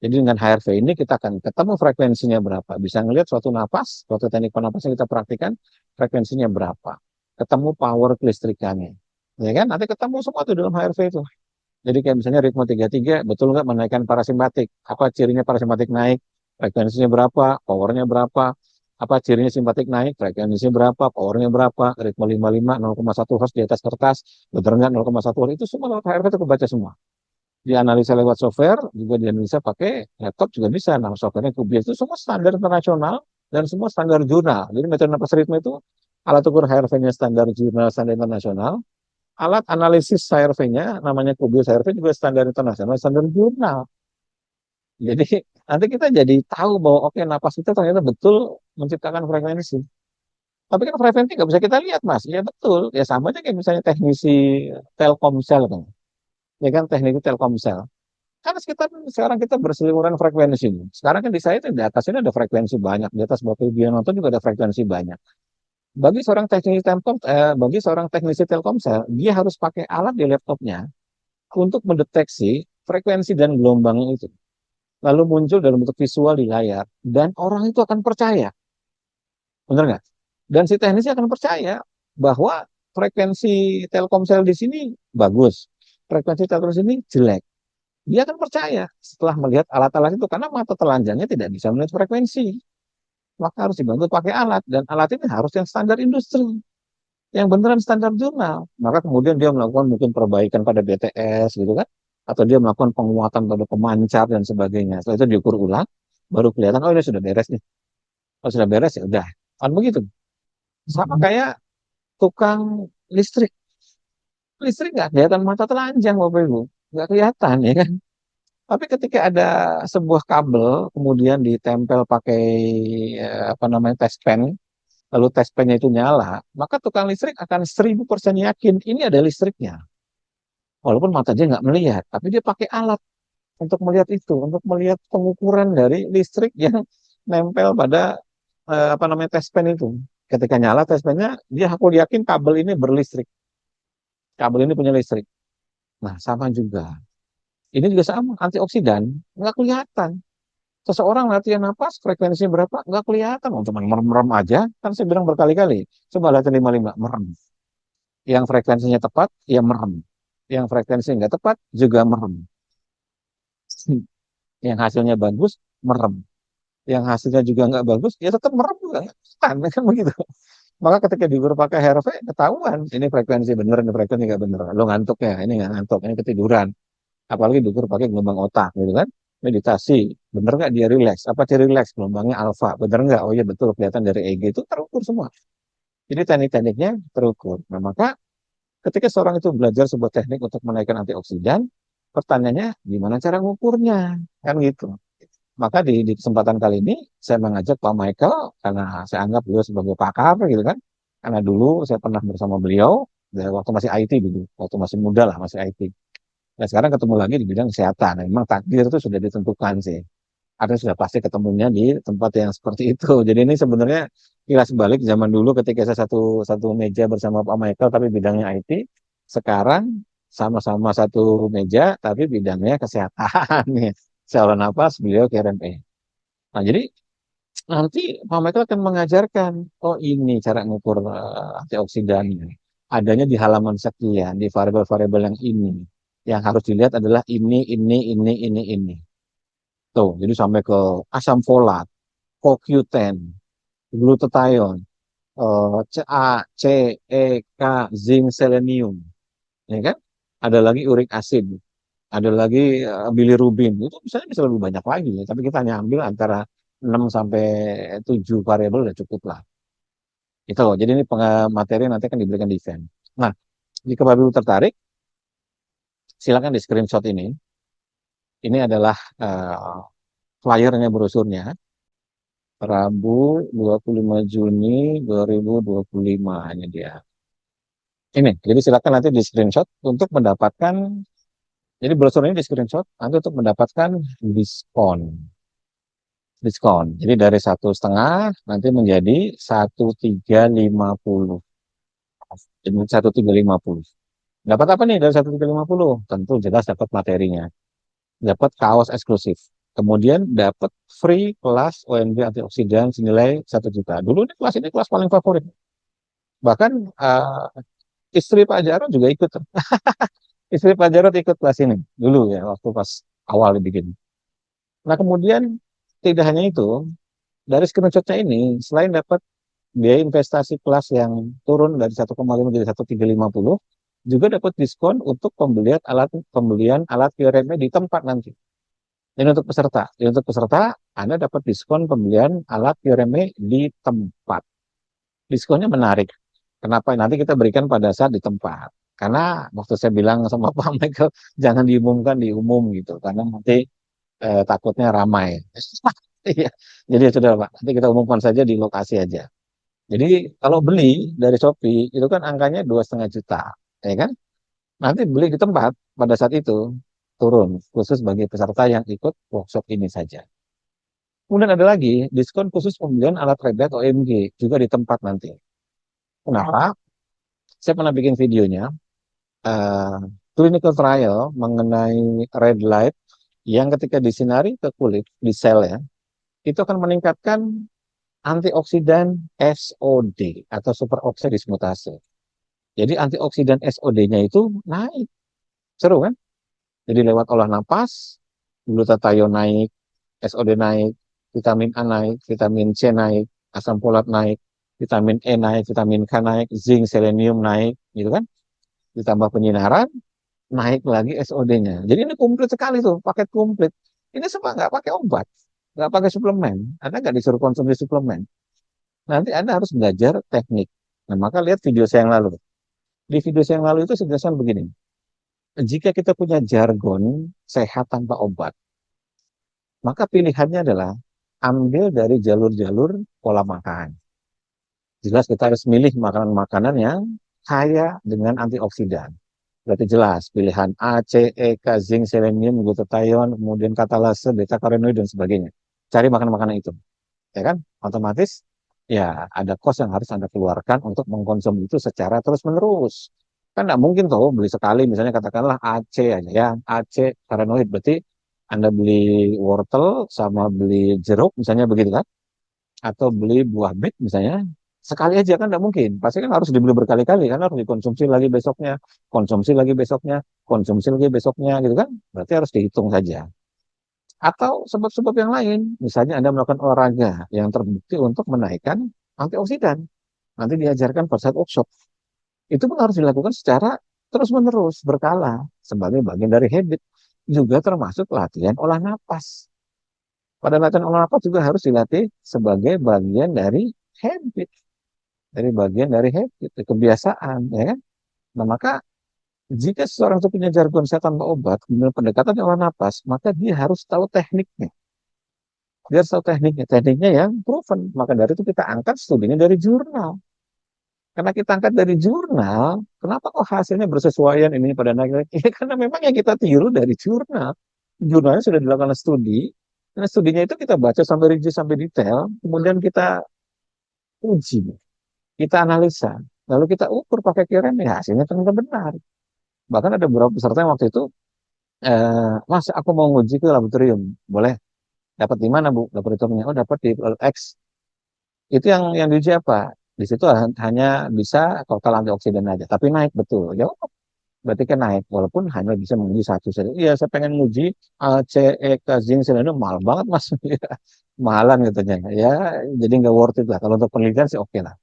Jadi dengan HRV ini kita akan ketemu frekuensinya berapa. Bisa ngelihat suatu napas, suatu teknik pernapasan kita praktikan, frekuensinya berapa. Ketemu power kelistrikannya. Ya kan? Nanti ketemu semua itu dalam HRV itu. Jadi kayak misalnya ritme 33, betul nggak menaikkan parasimpatik? Apa cirinya parasimpatik naik? Frekuensinya berapa? Powernya berapa? Apa cirinya simpatik naik? Frekuensinya berapa? Powernya berapa? Ritme 55, 0,1 Hz di atas kertas. Betul nggak 0,1 Hz? Itu semua lewat HRV itu kebaca semua. Dianalisa lewat software, juga dianalisa pakai laptop juga bisa. Nah, softwarenya Kubias itu semua standar internasional dan semua standar jurnal. Jadi metode napas ritme itu alat ukur HRV-nya standar jurnal, standar internasional. Alat analisis HRV-nya namanya Kubias HRV juga standar internasional, standar jurnal. Jadi nanti kita jadi tahu bahwa oke napas itu ternyata betul menciptakan frekuensi. Tapi kan frekuensi nggak bisa kita lihat, Mas. Ya betul. Ya sama aja kayak misalnya teknisi Telkomsel kan. Ya kan teknik Telkomsel. Karena sekarang kita berseliweran frekuensi. Sekarang kan di saya itu di atas ini ada frekuensi banyak, di atas Bapak Ibu yang nonton juga ada frekuensi banyak. Bagi seorang teknisi Telkomsel, dia harus pakai alat di laptopnya untuk mendeteksi frekuensi dan gelombang itu. Lalu muncul dalam bentuk visual di layar dan orang itu akan percaya, benar nggak? Dan si teknisi akan percaya bahwa frekuensi Telkomsel di sini bagus, frekuensi Telkomsel ini jelek. Dia akan percaya setelah melihat alat-alat itu karena mata telanjangnya tidak bisa melihat frekuensi. Maka harus dibantu pakai alat dan alat ini harus yang standar industri, yang beneran standar jurnal. Maka kemudian dia melakukan mungkin perbaikan pada BTS gitu kan, atau dia melakukan penguatan pada pemancar dan sebagainya. Setelah itu diukur ulang, baru kelihatan oh ini sudah beres nih. Kalau sudah beres ya udah. Kan begitu. Sama kayak tukang listrik. Listrik nggak kelihatan mata telanjang Bapak Ibu, nggak kelihatan ya kan. Tapi ketika ada sebuah kabel kemudian ditempel pakai apa namanya test pen, lalu test pennya itu nyala, maka tukang listrik akan 1000% yakin ini ada listriknya. Walaupun mata dia nggak melihat, tapi dia pakai alat untuk melihat itu, untuk melihat pengukuran dari listrik yang nempel pada apa namanya test pen itu. Ketika nyala test pennya, dia aku yakin kabel ini berlistrik, kabel ini punya listrik. Nah sama juga, ini juga sama antioksidan, nggak kelihatan. Seseorang latihan napas, frekuensinya berapa? Nggak kelihatan. Oh, cuma merem-merem aja. Kan saya bilang berkali-kali. Coba latihan 55, merem. Yang frekuensinya tepat, ya merem. Yang frekuensinya nggak tepat, juga merem. Yang hasilnya bagus, merem. Yang hasilnya juga nggak bagus, ya tetap merem juga. Kan begitu. Maka ketika diukur pakai HRV, ketahuan. Ini frekuensi bener, ini frekuensi nggak bener. Lo ngantuk ya, ini nggak ngantuk, ini ketiduran. Apalagi diukur pakai gelombang otak, gitu kan. Meditasi, bener nggak dia rileks? Apa dia rileks? Gelombangnya alfa, bener nggak? Oh iya betul, kelihatan dari EG itu terukur semua. Jadi teknik-tekniknya terukur. Nah, maka ketika seorang itu belajar sebuah teknik untuk menaikkan antioksidan, pertanyaannya gimana cara mengukurnya? Kan gitu. Maka di kesempatan kali ini saya mengajak Pak Michael karena saya anggap beliau sebagai pakar gitu kan. Karena dulu saya pernah bersama beliau waktu masih IT dulu, waktu masih muda lah masih IT. Nah sekarang ketemu lagi di bidang kesehatan. Nah, memang takdir itu sudah ditentukan sih. Artinya sudah pasti ketemunya di tempat yang seperti itu. Jadi ini sebenarnya kilas balik zaman dulu ketika saya satu satu meja bersama Pak Michael tapi bidangnya IT. Sekarang sama-sama satu meja tapi bidangnya kesehatan. Saluran napas, beliau KRME. Nah, jadi nanti Pak Michael akan mengajarkan, oh ini cara ngukur antioksidannya. Adanya di halaman sekian, di variabel-variabel yang ini. Yang harus dilihat adalah ini. Tuh, jadi sampai ke asam folat, CoQ10, glutathione, Ca, C, E, K, zinc, selenium, ya kan? Ada lagi uric acid, ada lagi bilirubin. Itu misalnya bisa lebih banyak lagi, ya. Tapi kita hanya ambil antara 6 sampai 7 variabel udah cukup lah. Itu loh. Jadi ini materi nanti akan diberikan di event. Nah, jika Bapak Ibu tertarik, silakan di screenshot ini. Ini adalah flyernya, brosurnya. Rabu 25 Juni 2025 ini dia. Ini, jadi silakan nanti di screenshot untuk mendapatkan, jadi brosur ini di screenshot nanti untuk mendapatkan diskon. Diskon. Jadi dari 1,5 nanti menjadi 1,350. Jadi 1,350. Dapat apa nih dari 1,350? Tentu jelas dapat materinya. Dapat kaos eksklusif. Kemudian dapat free kelas OMG antioksidan senilai 1 juta. Dulu ini kelas paling favorit. Bahkan istri Pak Jarod juga ikut. Istri Pak Jarod ikut kelas ini dulu ya waktu pas awal dibikin. Nah kemudian tidak hanya itu, dari screenshotnya ini selain dapat biaya investasi kelas yang turun dari 1,5 menjadi 1,350, juga dapat diskon untuk pembelian alat QRM di tempat nanti. Ini untuk peserta. Ini untuk peserta, Anda dapat diskon pembelian alat QRM di tempat. Diskonnya menarik. Kenapa? Nanti kita berikan pada saat di tempat. Karena waktu saya bilang sama Pak Michael, jangan diumumkan di umum gitu. Karena nanti takutnya ramai. Iya. Jadi ya sudah Pak, nanti kita umumkan saja di lokasi aja. Jadi kalau beli dari Shopee itu kan angkanya 2,5 juta, ya kan? Nanti beli di tempat pada saat itu turun khusus bagi peserta yang ikut workshop ini saja. Kemudian ada lagi diskon khusus pembelian alat red light OMG juga di tempat nanti. Kenapa? Saya pernah bikin videonya eh, clinical trial mengenai red light yang ketika disinari ke kulit di sel ya, itu akan meningkatkan antioksidan SOD atau superoxide dismutase. Jadi antioksidan SOD-nya itu naik. Seru kan? Jadi lewat olah napas, glutathione naik, SOD naik, vitamin A naik, vitamin C naik, asam folat naik, vitamin E naik, vitamin K naik, zinc, selenium naik, gitu kan? Ditambah penyinaran, naik lagi SOD-nya. Jadi ini komplit sekali tuh, paket komplit. Ini semua nggak pakai obat, nggak pakai suplemen. Anda nggak disuruh konsumsi suplemen. Nanti Anda harus belajar teknik. Nah, maka lihat video saya yang lalu. Di video saya yang lalu itu saya jelaskan begini. Jika kita punya jargon sehat tanpa obat, maka pilihannya adalah ambil dari jalur-jalur pola makan. Jelas kita harus milih makanan-makanan yang kaya dengan antioksidan. Berarti jelas pilihan A, C, E, K, zinc, selenium, glutathione, kemudian katalase, beta karotenoid dan sebagainya. Cari makanan-makanan itu, ya kan? Otomatis ya ada kos yang harus Anda keluarkan untuk mengkonsumsi itu secara terus-menerus. Kan nggak mungkin tuh beli sekali, misalnya katakanlah AC aja ya, AC karotenoid, berarti Anda beli wortel sama beli jeruk, misalnya begitu kan? Atau beli buah bit misalnya, sekali aja kan nggak mungkin. Pasti kan harus dibeli berkali-kali, kan harus dikonsumsi lagi besoknya, konsumsi lagi besoknya, konsumsi lagi besoknya gitu kan. Berarti harus dihitung saja. Atau sebab-sebab yang lain, misalnya Anda melakukan olahraga yang terbukti untuk menaikkan antioksidan. Nanti diajarkan pada saat workshop. Itu pun harus dilakukan secara terus-menerus, berkala, sebagai bagian dari habit. Juga termasuk latihan olah napas. Pada latihan olah napas juga harus dilatih sebagai bagian dari habit. dari bagian dari habit, kebiasaan, ya kan? Nah, maka jika seseorang itu punya jargon sehat tanpa obat, kemudian pendekatan olah napas, maka dia harus tahu tekniknya. Dia harus tahu tekniknya, tekniknya yang proven. Maka dari itu kita angkat studinya dari jurnal. Karena kita angkat dari jurnal, kenapa kok hasilnya bersesuaian ini pada naik? Ya, karena memang yang kita tiru dari jurnal. Jurnalnya sudah dilakukan studi, nah studinya itu kita baca sampai rinci sampai detail, kemudian kita uji, kita analisa, lalu kita ukur pakai QRM, ya hasilnya ternyata benar. Bahkan ada beberapa peserta yang waktu itu, Mas, aku mau nguji ke laboratorium, boleh? Dapat di mana, Bu? Laboratoriumnya? Oh, dapat di X. Itu yang diuji apa? Di situ hanya bisa total antioksidan aja, tapi naik betul. Ya, berarti kan naik, walaupun hanya bisa menguji satu saja. Iya, saya pengen nguji C, E, K, zinc, selenium, mahal banget, Mas. Ya, mahalan katanya. Ya, jadi nggak worth it lah. Kalau untuk penelitian sih oke lah.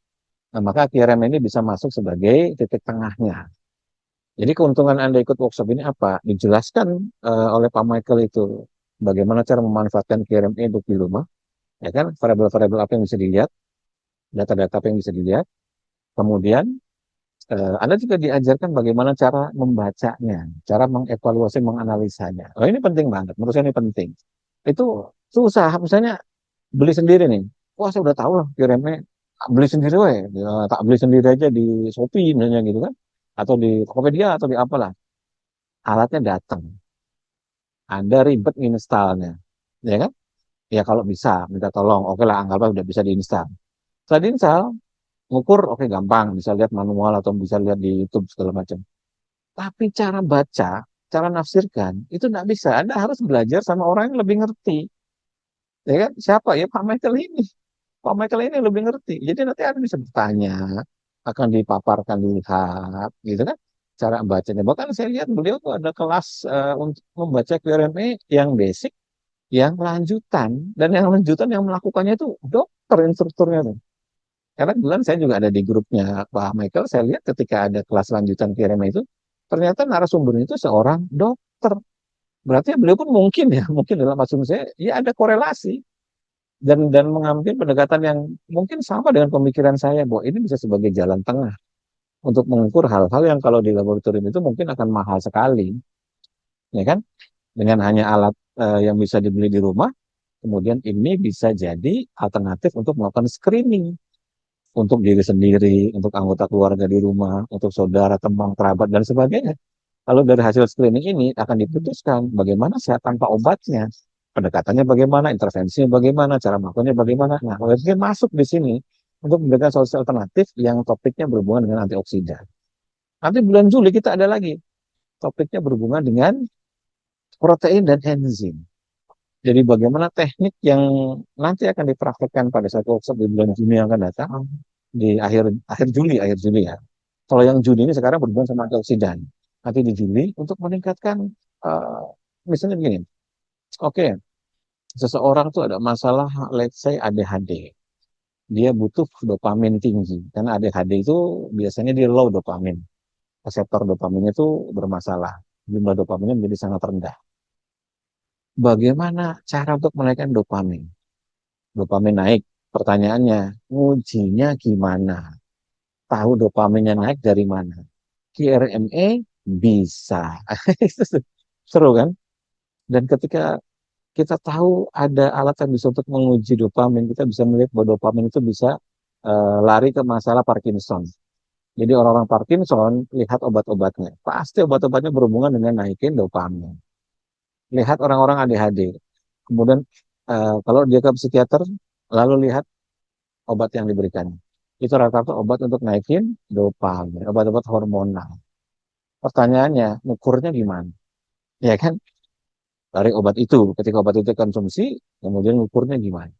Nah, maka QRM ini bisa masuk sebagai titik tengahnya. Jadi keuntungan Anda ikut workshop ini apa? Dijelaskan oleh Pak Michael itu bagaimana cara memanfaatkan QRM untuk di rumah, ya kan? Variabel-variabel apa yang bisa dilihat, data-data apa yang bisa dilihat. Kemudian Anda juga diajarkan bagaimana cara membacanya, cara mengevaluasi, menganalisanya. Oh, ini penting banget. Menurut saya ini penting. Itu susah. Misalnya beli sendiri nih. Wah, saya udah tahu lah QRM-nya. Beli sendiri, weh. Ya, tak beli sendiri aja di Shopee misalnya gitu kan. Atau di Tokopedia atau di apalah. Alatnya datang. Anda ribet installnya. Ya kan? Ya kalau bisa, minta tolong. Oke lah, anggaplah udah bisa diinstal. Setelah diinstal, ngukur, oke gampang. Bisa lihat manual atau bisa lihat di YouTube segala macam. Tapi cara baca, cara nafsirkan, itu nggak bisa. Anda harus belajar sama orang yang lebih ngerti. Ya kan? Siapa? Ya Pak Michael ini. Pak Michael ini lebih ngerti. Jadi nanti Anda bisa bertanya, akan dipaparkan, dilihat, gitu kan? Cara bacanya. Bahkan saya lihat beliau tuh ada kelas untuk membaca QRME yang basic, yang lanjutan. Dan yang lanjutan yang melakukannya itu dokter instrukturnya tuh. Karena kebetulan saya juga ada di grupnya Pak Michael, saya lihat ketika ada kelas lanjutan QRME itu, ternyata narasumbernya itu seorang dokter. Berarti beliau pun mungkin ya, mungkin dalam asumsi saya, ya ada korelasi dan mengambil pendekatan yang mungkin sama dengan pemikiran saya bahwa ini bisa sebagai jalan tengah untuk mengukur hal-hal yang kalau di laboratorium itu mungkin akan mahal sekali, ya kan? Dengan hanya alat yang bisa dibeli di rumah, kemudian ini bisa jadi alternatif untuk melakukan screening untuk diri sendiri, untuk anggota keluarga di rumah, untuk saudara, teman, kerabat, dan sebagainya. Kalau dari hasil screening ini akan diputuskan bagaimana sehat tanpa obatnya, pendekatannya bagaimana, intervensinya bagaimana, cara melakukannya bagaimana. Nah, OSG masuk di sini untuk memberikan solusi alternatif yang topiknya berhubungan dengan antioksidan. Nanti bulan Juli kita ada lagi topiknya berhubungan dengan protein dan enzim. Jadi bagaimana teknik yang nanti akan dipraktekkan pada saat workshop di bulan Juni yang akan datang di akhir Juli ya. Kalau yang Juni ini sekarang berhubungan sama antioksidan. Nanti di Juli untuk meningkatkan uh, misalnya begini. Oke, seseorang tuh ada masalah, let's say ADHD. Dia butuh dopamin tinggi. Karena ADHD itu biasanya dia low dopamin. Reseptor dopaminnya itu bermasalah. Jumlah dopaminnya menjadi sangat rendah. Bagaimana cara untuk menaikkan dopamin? Dopamin naik. Pertanyaannya, ngujinya gimana? Tahu dopaminnya naik dari mana? QRME bisa. Seru kan? Dan ketika kita tahu ada alat yang bisa untuk menguji dopamin, kita bisa melihat bahwa dopamin itu bisa lari ke masalah Parkinson. Jadi orang-orang Parkinson lihat obat-obatnya. Pasti obat-obatnya berhubungan dengan naikin dopamin. Lihat orang-orang ADHD. Kemudian kalau dia ke psikiater, lalu lihat obat yang diberikan. Itu rata-rata obat untuk naikin dopamin, obat-obat hormonal. Pertanyaannya, ukurnya gimana? Ya kan? Dari obat itu, ketika obat itu konsumsi, kemudian ukurnya gimana?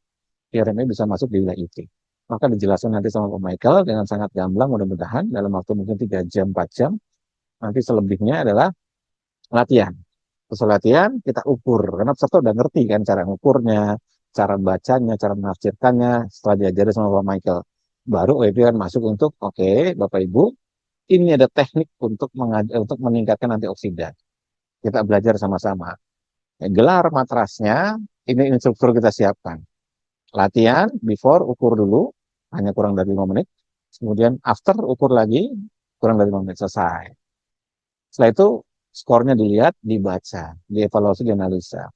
PRME bisa masuk di wilayah itu. Maka dijelaskan nanti sama Pak Michael dengan sangat gamblang, mudah-mudahan dalam waktu mungkin 3 jam, 4 jam. Nanti selebihnya adalah latihan. Setelah latihan, kita ukur. Karena peserta udah ngerti kan cara ngukurnya, cara bacanya, cara menafsirkannya, setelah diajari sama Pak Michael. Baru itu kan masuk untuk, oke, Bapak Ibu, ini ada teknik untuk meningkatkan antioksidan. Kita belajar sama-sama. Gelar matrasnya, ini instruktur kita siapkan. Latihan, before, ukur dulu, hanya kurang dari 5 menit. Kemudian after ukur lagi, kurang dari 5 menit selesai. Setelah itu skornya dilihat, dibaca, dievaluasi, dianalisa.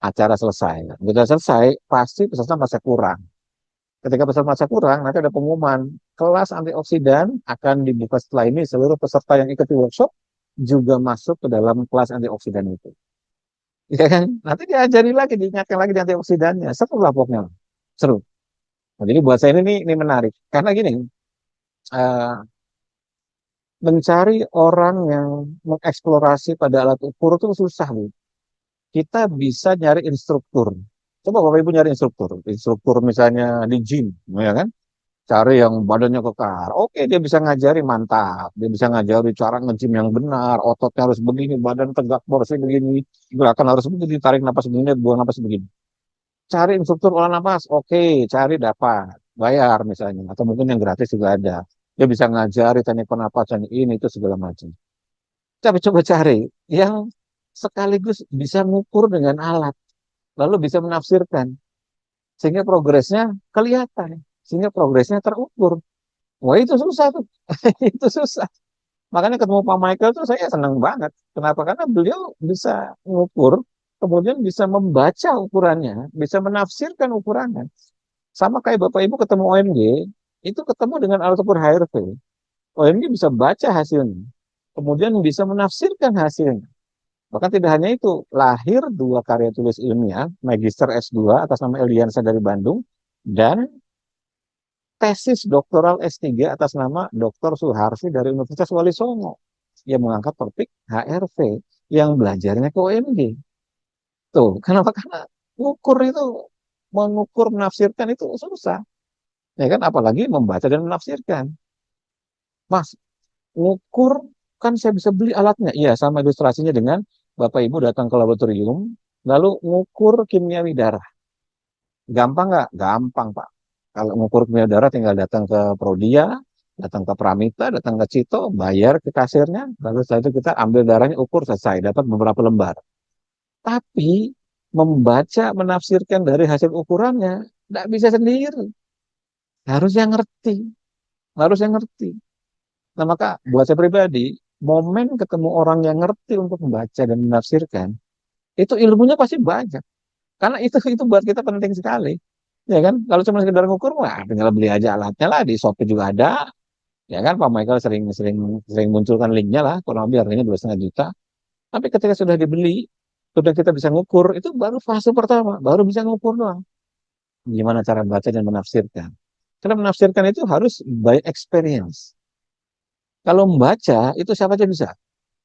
Acara selesai. Sudah selesai, pasti peserta masih kurang. Ketika peserta masih kurang, nanti ada pengumuman. Kelas antioksidan akan dibuka setelah ini. Seluruh peserta yang ikuti workshop juga masuk ke dalam kelas antioksidan itu. Ya kan? Nanti diajari lagi, diingatkan lagi di antioksidannya. Seru lah pokoknya. Seru. Nah, jadi buat saya ini menarik. Karena gini, eh, mencari orang yang mengeksplorasi pada alat ukur itu susah, Bu. Kita bisa nyari instruktur. Coba Bapak Ibu nyari instruktur. Instruktur misalnya di gym, ya kan? Cari yang badannya kekar. Oke, dia bisa ngajari mantap. Dia bisa ngajari cara nge-gym yang benar. Ototnya harus begini, badan tegak, porsi begini. Gerakan harus begini, tarik napas begini, buang napas begini. Cari instruktur olah napas. Oke, cari dapat. Bayar misalnya. Atau mungkin yang gratis juga ada. Dia bisa ngajari teknik pernapasan ini, itu segala macam. Tapi coba cari yang sekaligus bisa mengukur dengan alat. Lalu bisa menafsirkan. Sehingga progresnya kelihatan. Sehingga progresnya terukur. Wah itu susah tuh. Itu susah. Makanya ketemu Pak Michael tuh saya senang banget. Kenapa? Karena beliau bisa mengukur, kemudian bisa membaca ukurannya, bisa menafsirkan ukurannya. Sama kayak Bapak Ibu ketemu OMG, itu ketemu dengan alat ukur HRV. OMG bisa baca hasilnya, kemudian bisa menafsirkan hasilnya. Bahkan tidak hanya itu, lahir dua karya tulis ilmiah, Magister S2 atas nama Eliansa dari Bandung, dan tesis doktoral S3 atas nama Dr. Suharsi dari Universitas Wali Songo yang mengangkat topik HRV yang belajarnya ke OMG. Tuh, kenapa? Karena ukur itu mengukur menafsirkan itu susah. Ya kan apalagi membaca dan menafsirkan. Mas, ngukur kan saya bisa beli alatnya. Iya, sama ilustrasinya dengan Bapak Ibu datang ke laboratorium lalu ngukur kimiawi darah. Gampang nggak? Gampang, Pak. Kalau ngukur kimia darah tinggal datang ke Prodia, datang ke Pramita, datang ke Cito, bayar ke kasirnya, lalu setelah itu kita ambil darahnya, ukur, selesai, dapat beberapa lembar. Tapi membaca, menafsirkan dari hasil ukurannya, tidak bisa sendiri. Harus yang ngerti, harus yang ngerti. Nah maka buat saya pribadi, momen ketemu orang yang ngerti untuk membaca dan menafsirkan, itu ilmunya pasti banyak. Karena itu buat kita penting sekali. Ya kan? Kalau cuma sekedar ngukur, wah tinggal beli aja alatnya lah di Shopee juga ada. Ya kan? Pak Michael sering sering sering munculkan linknya lah, kurang lebih harganya 2,5 juta. Tapi ketika sudah dibeli, sudah kita bisa ngukur, itu baru fase pertama, baru bisa ngukur doang. Gimana cara baca dan menafsirkan? Karena menafsirkan itu harus by experience. Kalau membaca itu siapa aja bisa.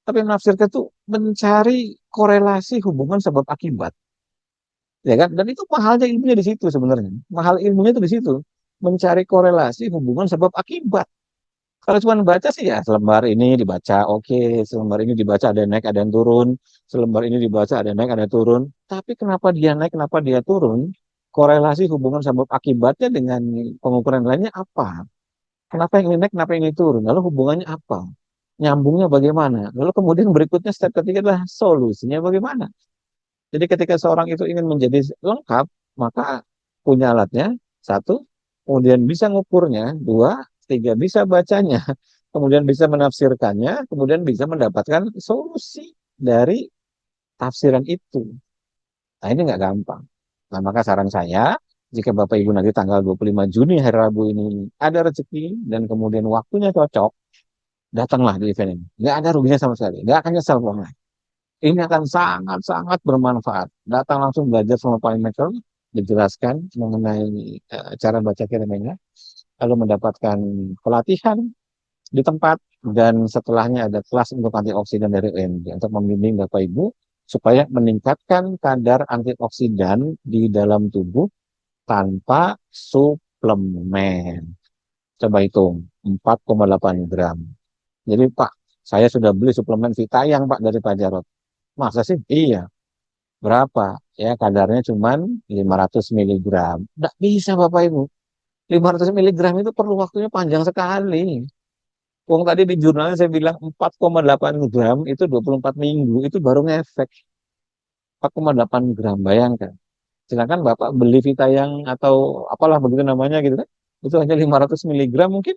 Tapi menafsirkan itu mencari korelasi hubungan sebab akibat. Ya kan? Dan itu mahalnya ilmunya di situ sebenarnya. Mahal ilmunya itu di situ. Mencari korelasi hubungan sebab akibat. Kalau cuma baca sih ya, selembar ini dibaca, oke, selembar ini dibaca ada yang naik, ada yang turun, selembar ini dibaca ada yang naik, ada yang turun. Tapi kenapa dia naik, kenapa dia turun? Korelasi hubungan sebab akibatnya dengan pengukuran lainnya apa? Kenapa yang ini naik, kenapa yang ini turun? Lalu hubungannya apa? Nyambungnya bagaimana? Lalu kemudian berikutnya step ketiga adalah solusinya bagaimana? Jadi ketika seorang itu ingin menjadi lengkap, maka punya alatnya, satu, kemudian bisa ngukurnya, dua, tiga, bisa bacanya, kemudian bisa menafsirkannya, kemudian bisa mendapatkan solusi dari tafsiran itu. Nah ini nggak gampang. Nah maka saran saya, jika Bapak Ibu nanti tanggal 25 Juni hari Rabu ini ada rezeki dan kemudian waktunya cocok, datanglah di event ini. Nggak ada ruginya sama sekali. Nggak akan nyesal pokoknya. Ini akan sangat-sangat bermanfaat. Datang langsung belajar sama Pak Michael, dijelaskan mengenai cara baca kirimannya, lalu mendapatkan pelatihan di tempat, dan setelahnya ada kelas untuk antioksidan dari UMG untuk membimbing Bapak Ibu supaya meningkatkan kadar antioksidan di dalam tubuh tanpa suplemen. Coba hitung, 4,8 gram. Jadi Pak, saya sudah beli suplemen Vitayang Pak dari Pak Jarot. Masa sih? Iya. Berapa? Ya kadarnya cuman 500 miligram. Nggak bisa Bapak Ibu. 500 miligram itu perlu waktunya panjang sekali. Wong tadi di jurnalnya saya bilang 4,8 gram itu 24 minggu. Itu baru ngefek. 4,8 gram, bayangkan. Silakan Bapak beli Vitayang atau apalah begitu namanya gitu kan. itu hanya 500 miligram mungkin.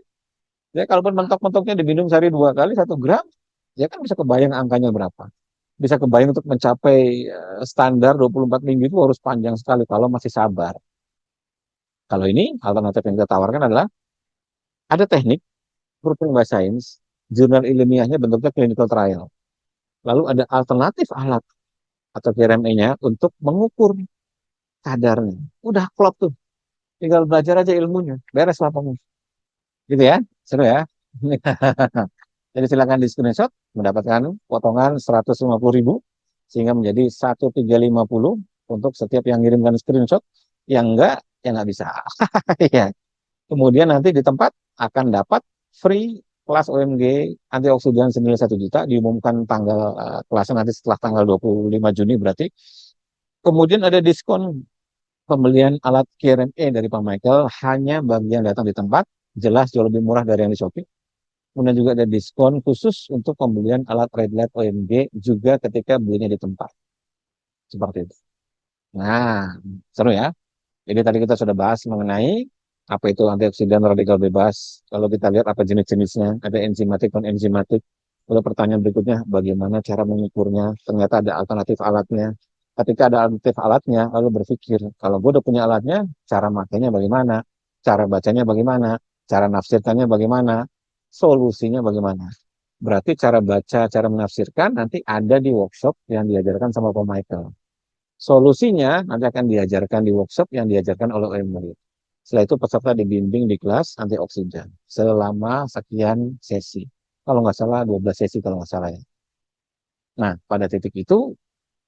Ya, kalaupun mentok-mentoknya diminum sehari 2 kali 1 gram, ya kan bisa kebayang angkanya berapa. Bisa kebayang untuk mencapai standar 24 minggu itu harus panjang sekali kalau masih sabar. Kalau ini, alternatif yang kita tawarkan adalah ada teknik proven by science, jurnal ilmiahnya bentuknya clinical trial. Lalu ada alternatif alat atau KRMA-nya untuk mengukur kadarnya. Udah klop tuh, tinggal belajar aja ilmunya. Beres lah kamu. Gitu ya, seru ya. Jadi silakan di screenshot, mendapatkan potongan 150.000 sehingga menjadi 1350 untuk setiap yang ngirimkan screenshot. Yang enggak, ya nggak bisa. Ya. Kemudian nanti di tempat akan dapat free kelas OMG antioksidan senilai 1 juta, diumumkan tanggal kelasnya nanti setelah tanggal 25 Juni berarti. Kemudian ada diskon pembelian alat KRMA dari Pak Michael hanya bagi yang datang di tempat, jelas jauh lebih murah dari yang di Shopee. Kemudian juga ada diskon khusus untuk pembelian alat red light OMG juga ketika belinya di tempat. Seperti itu. Nah, seru ya. Jadi tadi kita sudah bahas mengenai apa itu antioksidan radikal bebas. Kalau kita lihat apa jenis-jenisnya, ada enzimatik, non enzimatik. Lalu pertanyaan berikutnya, bagaimana cara mengukurnya? Ternyata ada alternatif alatnya. Ketika ada alternatif alatnya, lalu berpikir, kalau gue udah punya alatnya, cara makainya bagaimana? Cara bacanya bagaimana? Cara nafsirkannya bagaimana? Solusinya bagaimana? Berarti cara baca, cara menafsirkan nanti ada di workshop yang diajarkan sama Pak Michael. Solusinya nanti akan diajarkan di workshop yang diajarkan oleh OM. Setelah itu peserta dibimbing di kelas antioksidan selama sekian sesi. Kalau nggak salah 12 sesi kalau nggak salah ya. Nah, pada titik itu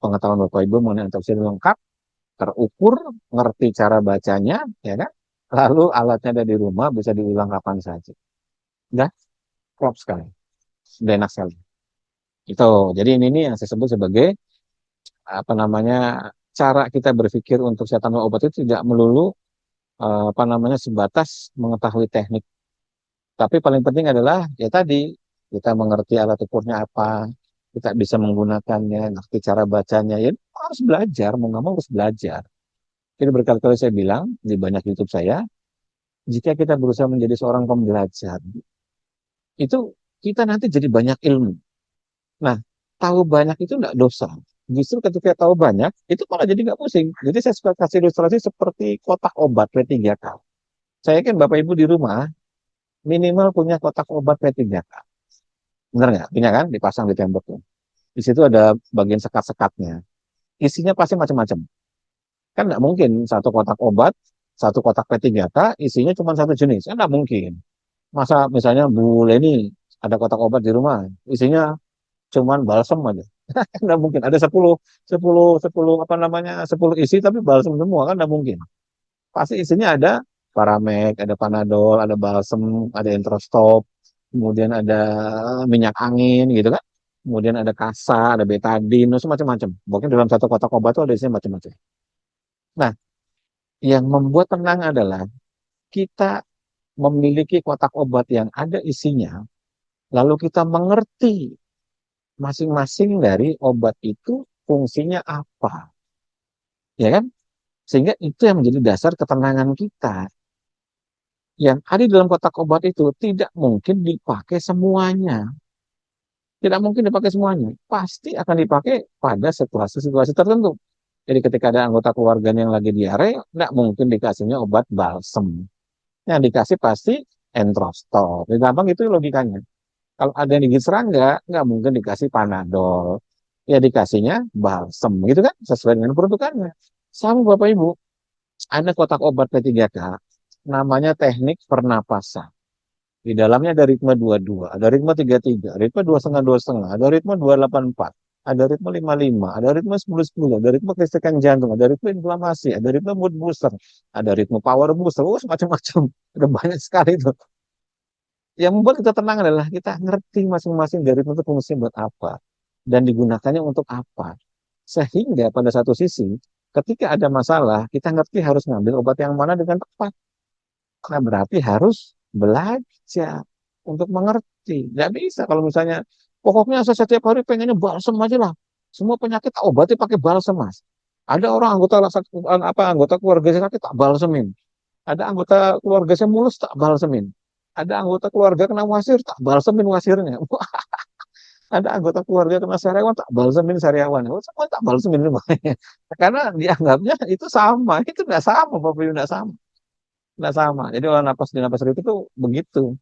pengetahuan Bapak Ibu mengenai antioksidan lengkap, terukur, ngerti cara bacanya, ya kan? Lalu alatnya ada di rumah, bisa diulang kapan saja. Udah, klop sekali. Udah enak sekali. Itu. Jadi ini yang saya sebut sebagai apa namanya cara kita berpikir untuk sehat tanpa obat itu tidak melulu apa namanya sebatas mengetahui teknik. Tapi paling penting adalah ya tadi kita mengerti alat ukurnya apa, kita bisa menggunakannya, ngerti cara bacanya. Ya harus belajar, mau nggak mau harus belajar. Jadi berkali-kali saya bilang di banyak YouTube saya, jika kita berusaha menjadi seorang pembelajar, itu kita nanti jadi banyak ilmu. Nah, tahu banyak itu enggak dosa. Justru ketika tahu banyak, itu malah jadi nggak pusing. Jadi saya suka kasih ilustrasi seperti kotak obat P3K. Saya yakin Bapak Ibu di rumah minimal punya kotak obat P3K. Bener nggak? Punya kan? Dipasang di tembok tuh. Di situ ada bagian sekat-sekatnya. Isinya pasti macam-macam. Kan nggak mungkin satu kotak obat, satu kotak P3K, isinya cuma satu jenis. Kan nggak mungkin. Masa misalnya Bu Leni ada kotak obat di rumah, isinya cuman balsem aja. Nggak mungkin. Ada 10, 10, 10 apa namanya, 10 isi tapi balsem semua kan nggak mungkin. Pasti isinya ada Paramek, ada Panadol, ada balsem, ada Entrostop, kemudian ada minyak angin gitu kan. Kemudian ada kasa, ada betadine, macam-macam. Mungkin dalam satu kotak obat itu ada isinya macam-macam. Nah, yang membuat tenang adalah kita memiliki kotak obat yang ada isinya, lalu kita mengerti masing-masing dari obat itu fungsinya apa, ya kan? Sehingga itu yang menjadi dasar ketenangan kita. Yang ada di dalam kotak obat itu tidak mungkin dipakai semuanya. Tidak mungkin dipakai semuanya. Pasti akan dipakai pada situasi-situasi tertentu. Jadi ketika ada anggota keluarganya yang lagi diare, tidak mungkin dikasihnya obat balsem. Yang dikasih pasti entrostol. Ya, gampang itu logikanya. Kalau ada yang gigit serangga, nggak mungkin dikasih panadol. Ya dikasihnya balsem. Gitu kan? Sesuai dengan peruntukannya. Sama Bapak Ibu, ada kotak obat P3K, namanya teknik pernapasan. Di dalamnya ada ritme 22, ada ritme 33, ritme 2,5, ada ritme 284, ada ritme 55, ada ritme 10-10, ada ritme kelistrikan jantung, ada ritme inflamasi, ada ritme mood booster, ada ritme power booster, macam-macam. Ada banyak sekali itu. Yang membuat kita tenang adalah kita ngerti masing-masing dari itu fungsinya buat apa dan digunakannya untuk apa. Sehingga pada satu sisi, ketika ada masalah, kita ngerti harus ngambil obat yang mana dengan tepat. Nah, berarti harus belajar untuk mengerti. Nggak bisa kalau misalnya, pokoknya saya setiap hari pengennya balsem aja lah. Semua penyakit tak obati pakai balsem, Mas. Ada orang anggota keluarga saya sakit tak balsemin. Ada anggota keluarga saya mulus, tak balsemin. Ada anggota keluarga kena wasir, tak balsemin wasirnya. Ada anggota keluarga kena sariawan, tak balsemin sariawan. Oh, semua tak balsemin semuanya. Karena dianggapnya itu sama. Itu nggak sama, Bapak Ibu, nggak sama. Nggak sama. Jadi olah napas di napas itu tuh begitu.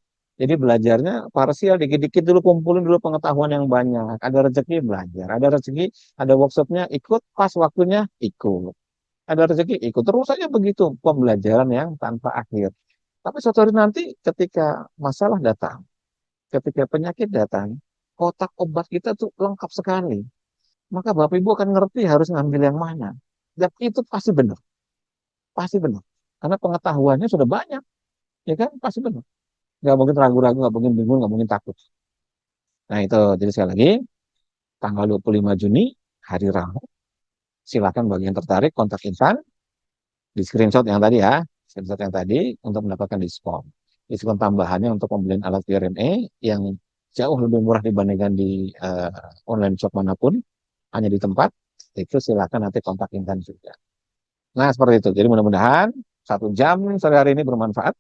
Jadi belajarnya parsial, dikit-dikit dulu, kumpulin dulu pengetahuan yang banyak. Ada rezeki belajar, ada rezeki, ada workshopnya ikut, pas waktunya ikut. Ada rezeki ikut, terus saja begitu pembelajaran yang tanpa akhir. Tapi suatu hari nanti ketika masalah datang, ketika penyakit datang, kotak obat kita tuh lengkap sekali. Maka Bapak Ibu akan ngerti harus ngambil yang mana. Dan itu pasti benar, pasti benar. Karena pengetahuannya sudah banyak, ya kan? Pasti benar. Nggak mungkin ragu-ragu, nggak mungkin bingung, nggak mungkin takut. Nah itu, jadi sekali lagi, tanggal 25 Juni, hari Rabu, silakan bagi yang tertarik kontak Insan di screenshot yang tadi ya, screenshot yang tadi untuk mendapatkan diskon. Diskon tambahannya untuk pembelian alat PRME yang jauh lebih murah dibandingkan di online shop manapun, hanya di tempat, itu silakan nanti kontak Insan juga. Nah seperti itu, jadi mudah-mudahan 1 jam sore hari ini bermanfaat.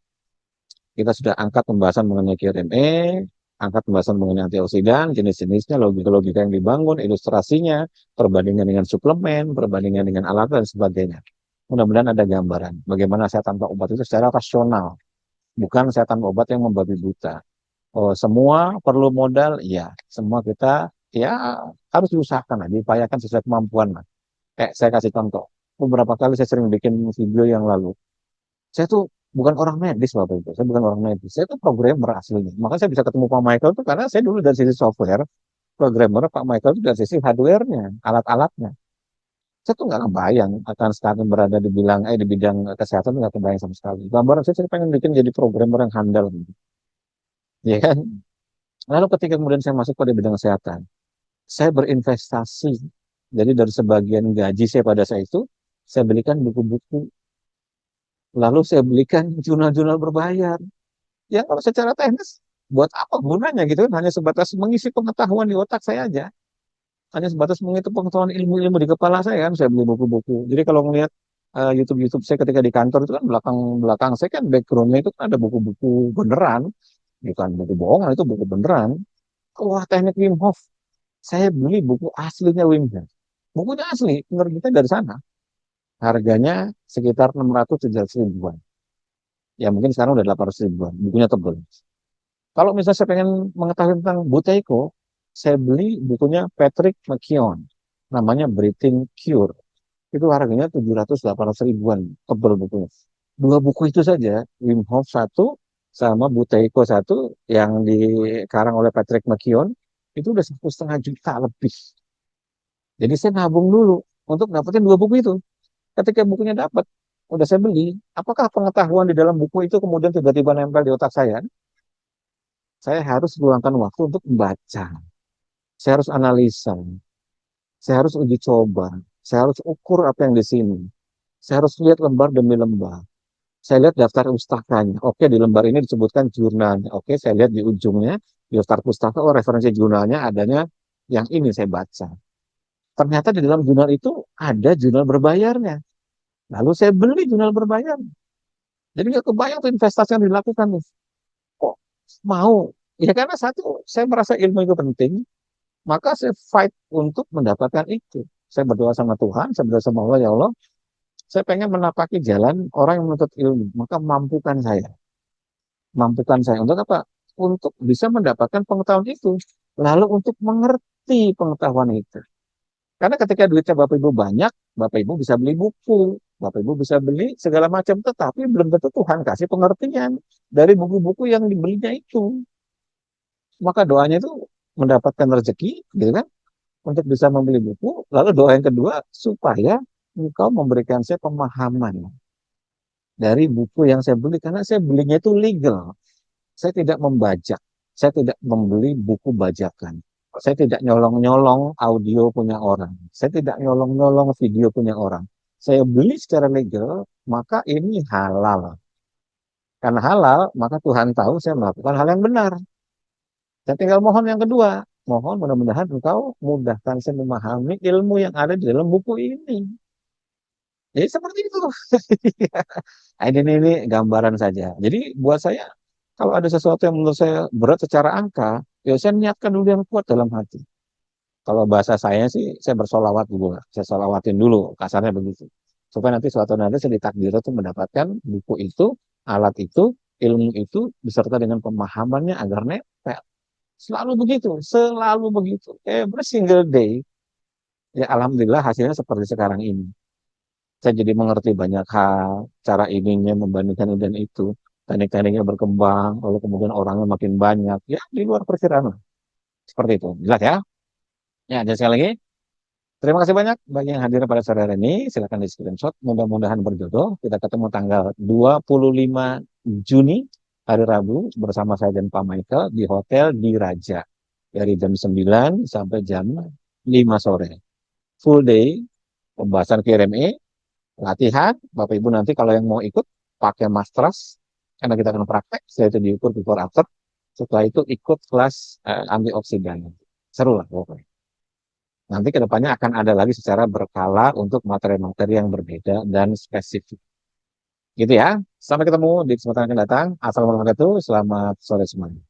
Kita sudah angkat pembahasan mengenai QRME, angkat pembahasan mengenai antioksidan, jenis-jenisnya, logika-logika yang dibangun, ilustrasinya, perbandingan dengan suplemen, perbandingan dengan alat, dan sebagainya. Mudah-mudahan ada gambaran bagaimana saya tanpa obat itu secara rasional, bukan saya tanpa obat yang membabi buta. Oh, semua perlu modal, ya. Semua kita ya harus diusahakan, diupayakan sesuai kemampuan. Kayak saya kasih contoh, beberapa kali saya sering bikin video yang lalu. Saya tuh bukan orang medis waktu itu. Saya bukan orang medis. Saya tuh programmer aslinya. Maka saya bisa ketemu Pak Michael tuh karena saya dulu dari sisi software, programmer Pak Michael itu dari sisi hardware-nya, alat-alatnya. Saya tuh nggak kebayang akan sekarang berada di bidang kesehatan, nggak kebayang sama sekali. Gambaran saya pengen bikin jadi programmer yang handal gitu. Ya kan? Lalu ketika kemudian saya masuk pada bidang kesehatan, saya berinvestasi. Jadi dari sebagian gaji saya pada saat itu, saya belikan buku-buku. Lalu saya belikan jurnal-jurnal berbayar. Ya kalau secara teknis, buat apa gunanya gitu kan? Hanya sebatas mengisi pengetahuan di otak saya aja. Hanya sebatas mengisi pengetahuan ilmu-ilmu di kepala saya kan. Saya beli buku-buku. Jadi kalau melihat YouTube-YouTube saya ketika di kantor itu kan belakang-belakang saya kan backgroundnya itu kan ada buku-buku beneran. Bukan buku bohongan, itu buku beneran. Wah, teknik Wim Hof. Saya beli buku aslinya Wim Hof. Bukunya asli, penerbitnya dari sana. Harganya sekitar 600-700 ribuan. Ya mungkin sekarang udah 800 ribuan. Bukunya tebel. Kalau misalnya saya pengen mengetahui tentang Buteyko, saya beli bukunya Patrick McKeown. Namanya Breathing Cure. Itu harganya 700-800 ribuan. Tebel bukunya. Dua buku itu saja, Wim Hof satu, sama Buteyko satu, yang dikarang oleh Patrick McKeown, itu udah 1,5 juta lebih. Jadi saya nabung dulu untuk dapetin dua buku itu. Ketika bukunya dapat, udah saya beli, apakah pengetahuan di dalam buku itu kemudian tiba-tiba nempel di otak saya? Saya harus luangkan waktu untuk membaca. Saya harus analisa. Saya harus uji coba. Saya harus ukur apa yang di sini. Saya harus lihat lembar demi lembar. Saya lihat daftar pustakanya. Oke, di lembar ini disebutkan jurnalnya. Oke, saya lihat di ujungnya, di daftar pustaka, oh referensi jurnalnya adanya yang ini saya baca. Ternyata di dalam jurnal itu ada jurnal berbayarnya. Lalu saya beli jurnal berbayar. Jadi nggak kebayang tuh investasi yang dilakukan. Kok mau? Ya karena satu, saya merasa ilmu itu penting. Maka saya fight untuk mendapatkan itu. Saya berdoa sama Tuhan, saya berdoa sama Allah, ya Allah, saya pengen menapaki jalan orang yang menuntut ilmu. Maka mampukan saya. Mampukan saya. Untuk apa? Untuk bisa mendapatkan pengetahuan itu. Lalu untuk mengerti pengetahuan itu. Karena ketika duitnya Bapak Ibu banyak, Bapak Ibu bisa beli buku. Bapak Ibu bisa beli segala macam. Tetapi belum tentu Tuhan kasih pengertian dari buku-buku yang dibelinya itu. Maka doanya itu mendapatkan rezeki, gitu kan? Untuk bisa membeli buku. Lalu doa yang kedua, supaya engkau memberikan saya pemahaman dari buku yang saya beli. Karena saya belinya itu legal. Saya tidak membajak. Saya tidak membeli buku bajakan. Saya tidak nyolong-nyolong audio punya orang. Saya tidak nyolong-nyolong video punya orang. Saya beli secara legal, maka ini halal. Karena halal, maka Tuhan tahu saya melakukan hal yang benar. Saya tinggal mohon yang kedua. Mohon mudah-mudahan engkau mudahkan saya memahami ilmu yang ada di dalam buku ini. Jadi seperti itu. Nah, ini gambaran saja. Jadi buat saya, kalau ada sesuatu yang menurut saya berat secara angka, ya saya niatkan dulu yang kuat dalam hati. Kalau bahasa saya sih, saya bersolawat dulu lah. Saya solawatin dulu, kasarnya begitu. Supaya nanti suatu nanti saya ditakdir itu mendapatkan buku itu, alat itu, ilmu itu, beserta dengan pemahamannya agar nempel. Selalu begitu, selalu begitu. Every single day, ya alhamdulillah hasilnya seperti sekarang ini. Saya jadi mengerti banyak hal, cara ininya membandingkan ini dan itu. Teknik-tekniknya berkembang, lalu kemudian orangnya makin banyak. Ya, di luar perkiraan lah. Seperti itu. Jelas ya? Ya, dan sekali lagi, terima kasih banyak bagi yang hadir pada sore hari ini. Silakan di screenshot. Mudah-mudahan berjodoh. Kita ketemu tanggal 25 Juni, hari Rabu, bersama saya dan Pak Michael di Hotel di Raja. Dari jam 9 sampai jam 5 sore. Full day, pembahasan KRME, latihan. Bapak Ibu nanti kalau yang mau ikut, pakai mask karena kita akan praktek. Setelah itu diukur before after. Setelah itu ikut kelas antioksidan. Seru lah pokoknya. Nanti kedepannya akan ada lagi secara berkala untuk materi-materi yang berbeda dan spesifik. Gitu ya. Sampai ketemu di kesempatan yang akan datang. Assalamualaikum warahmatullahi wabarakatuh. Selamat sore semuanya.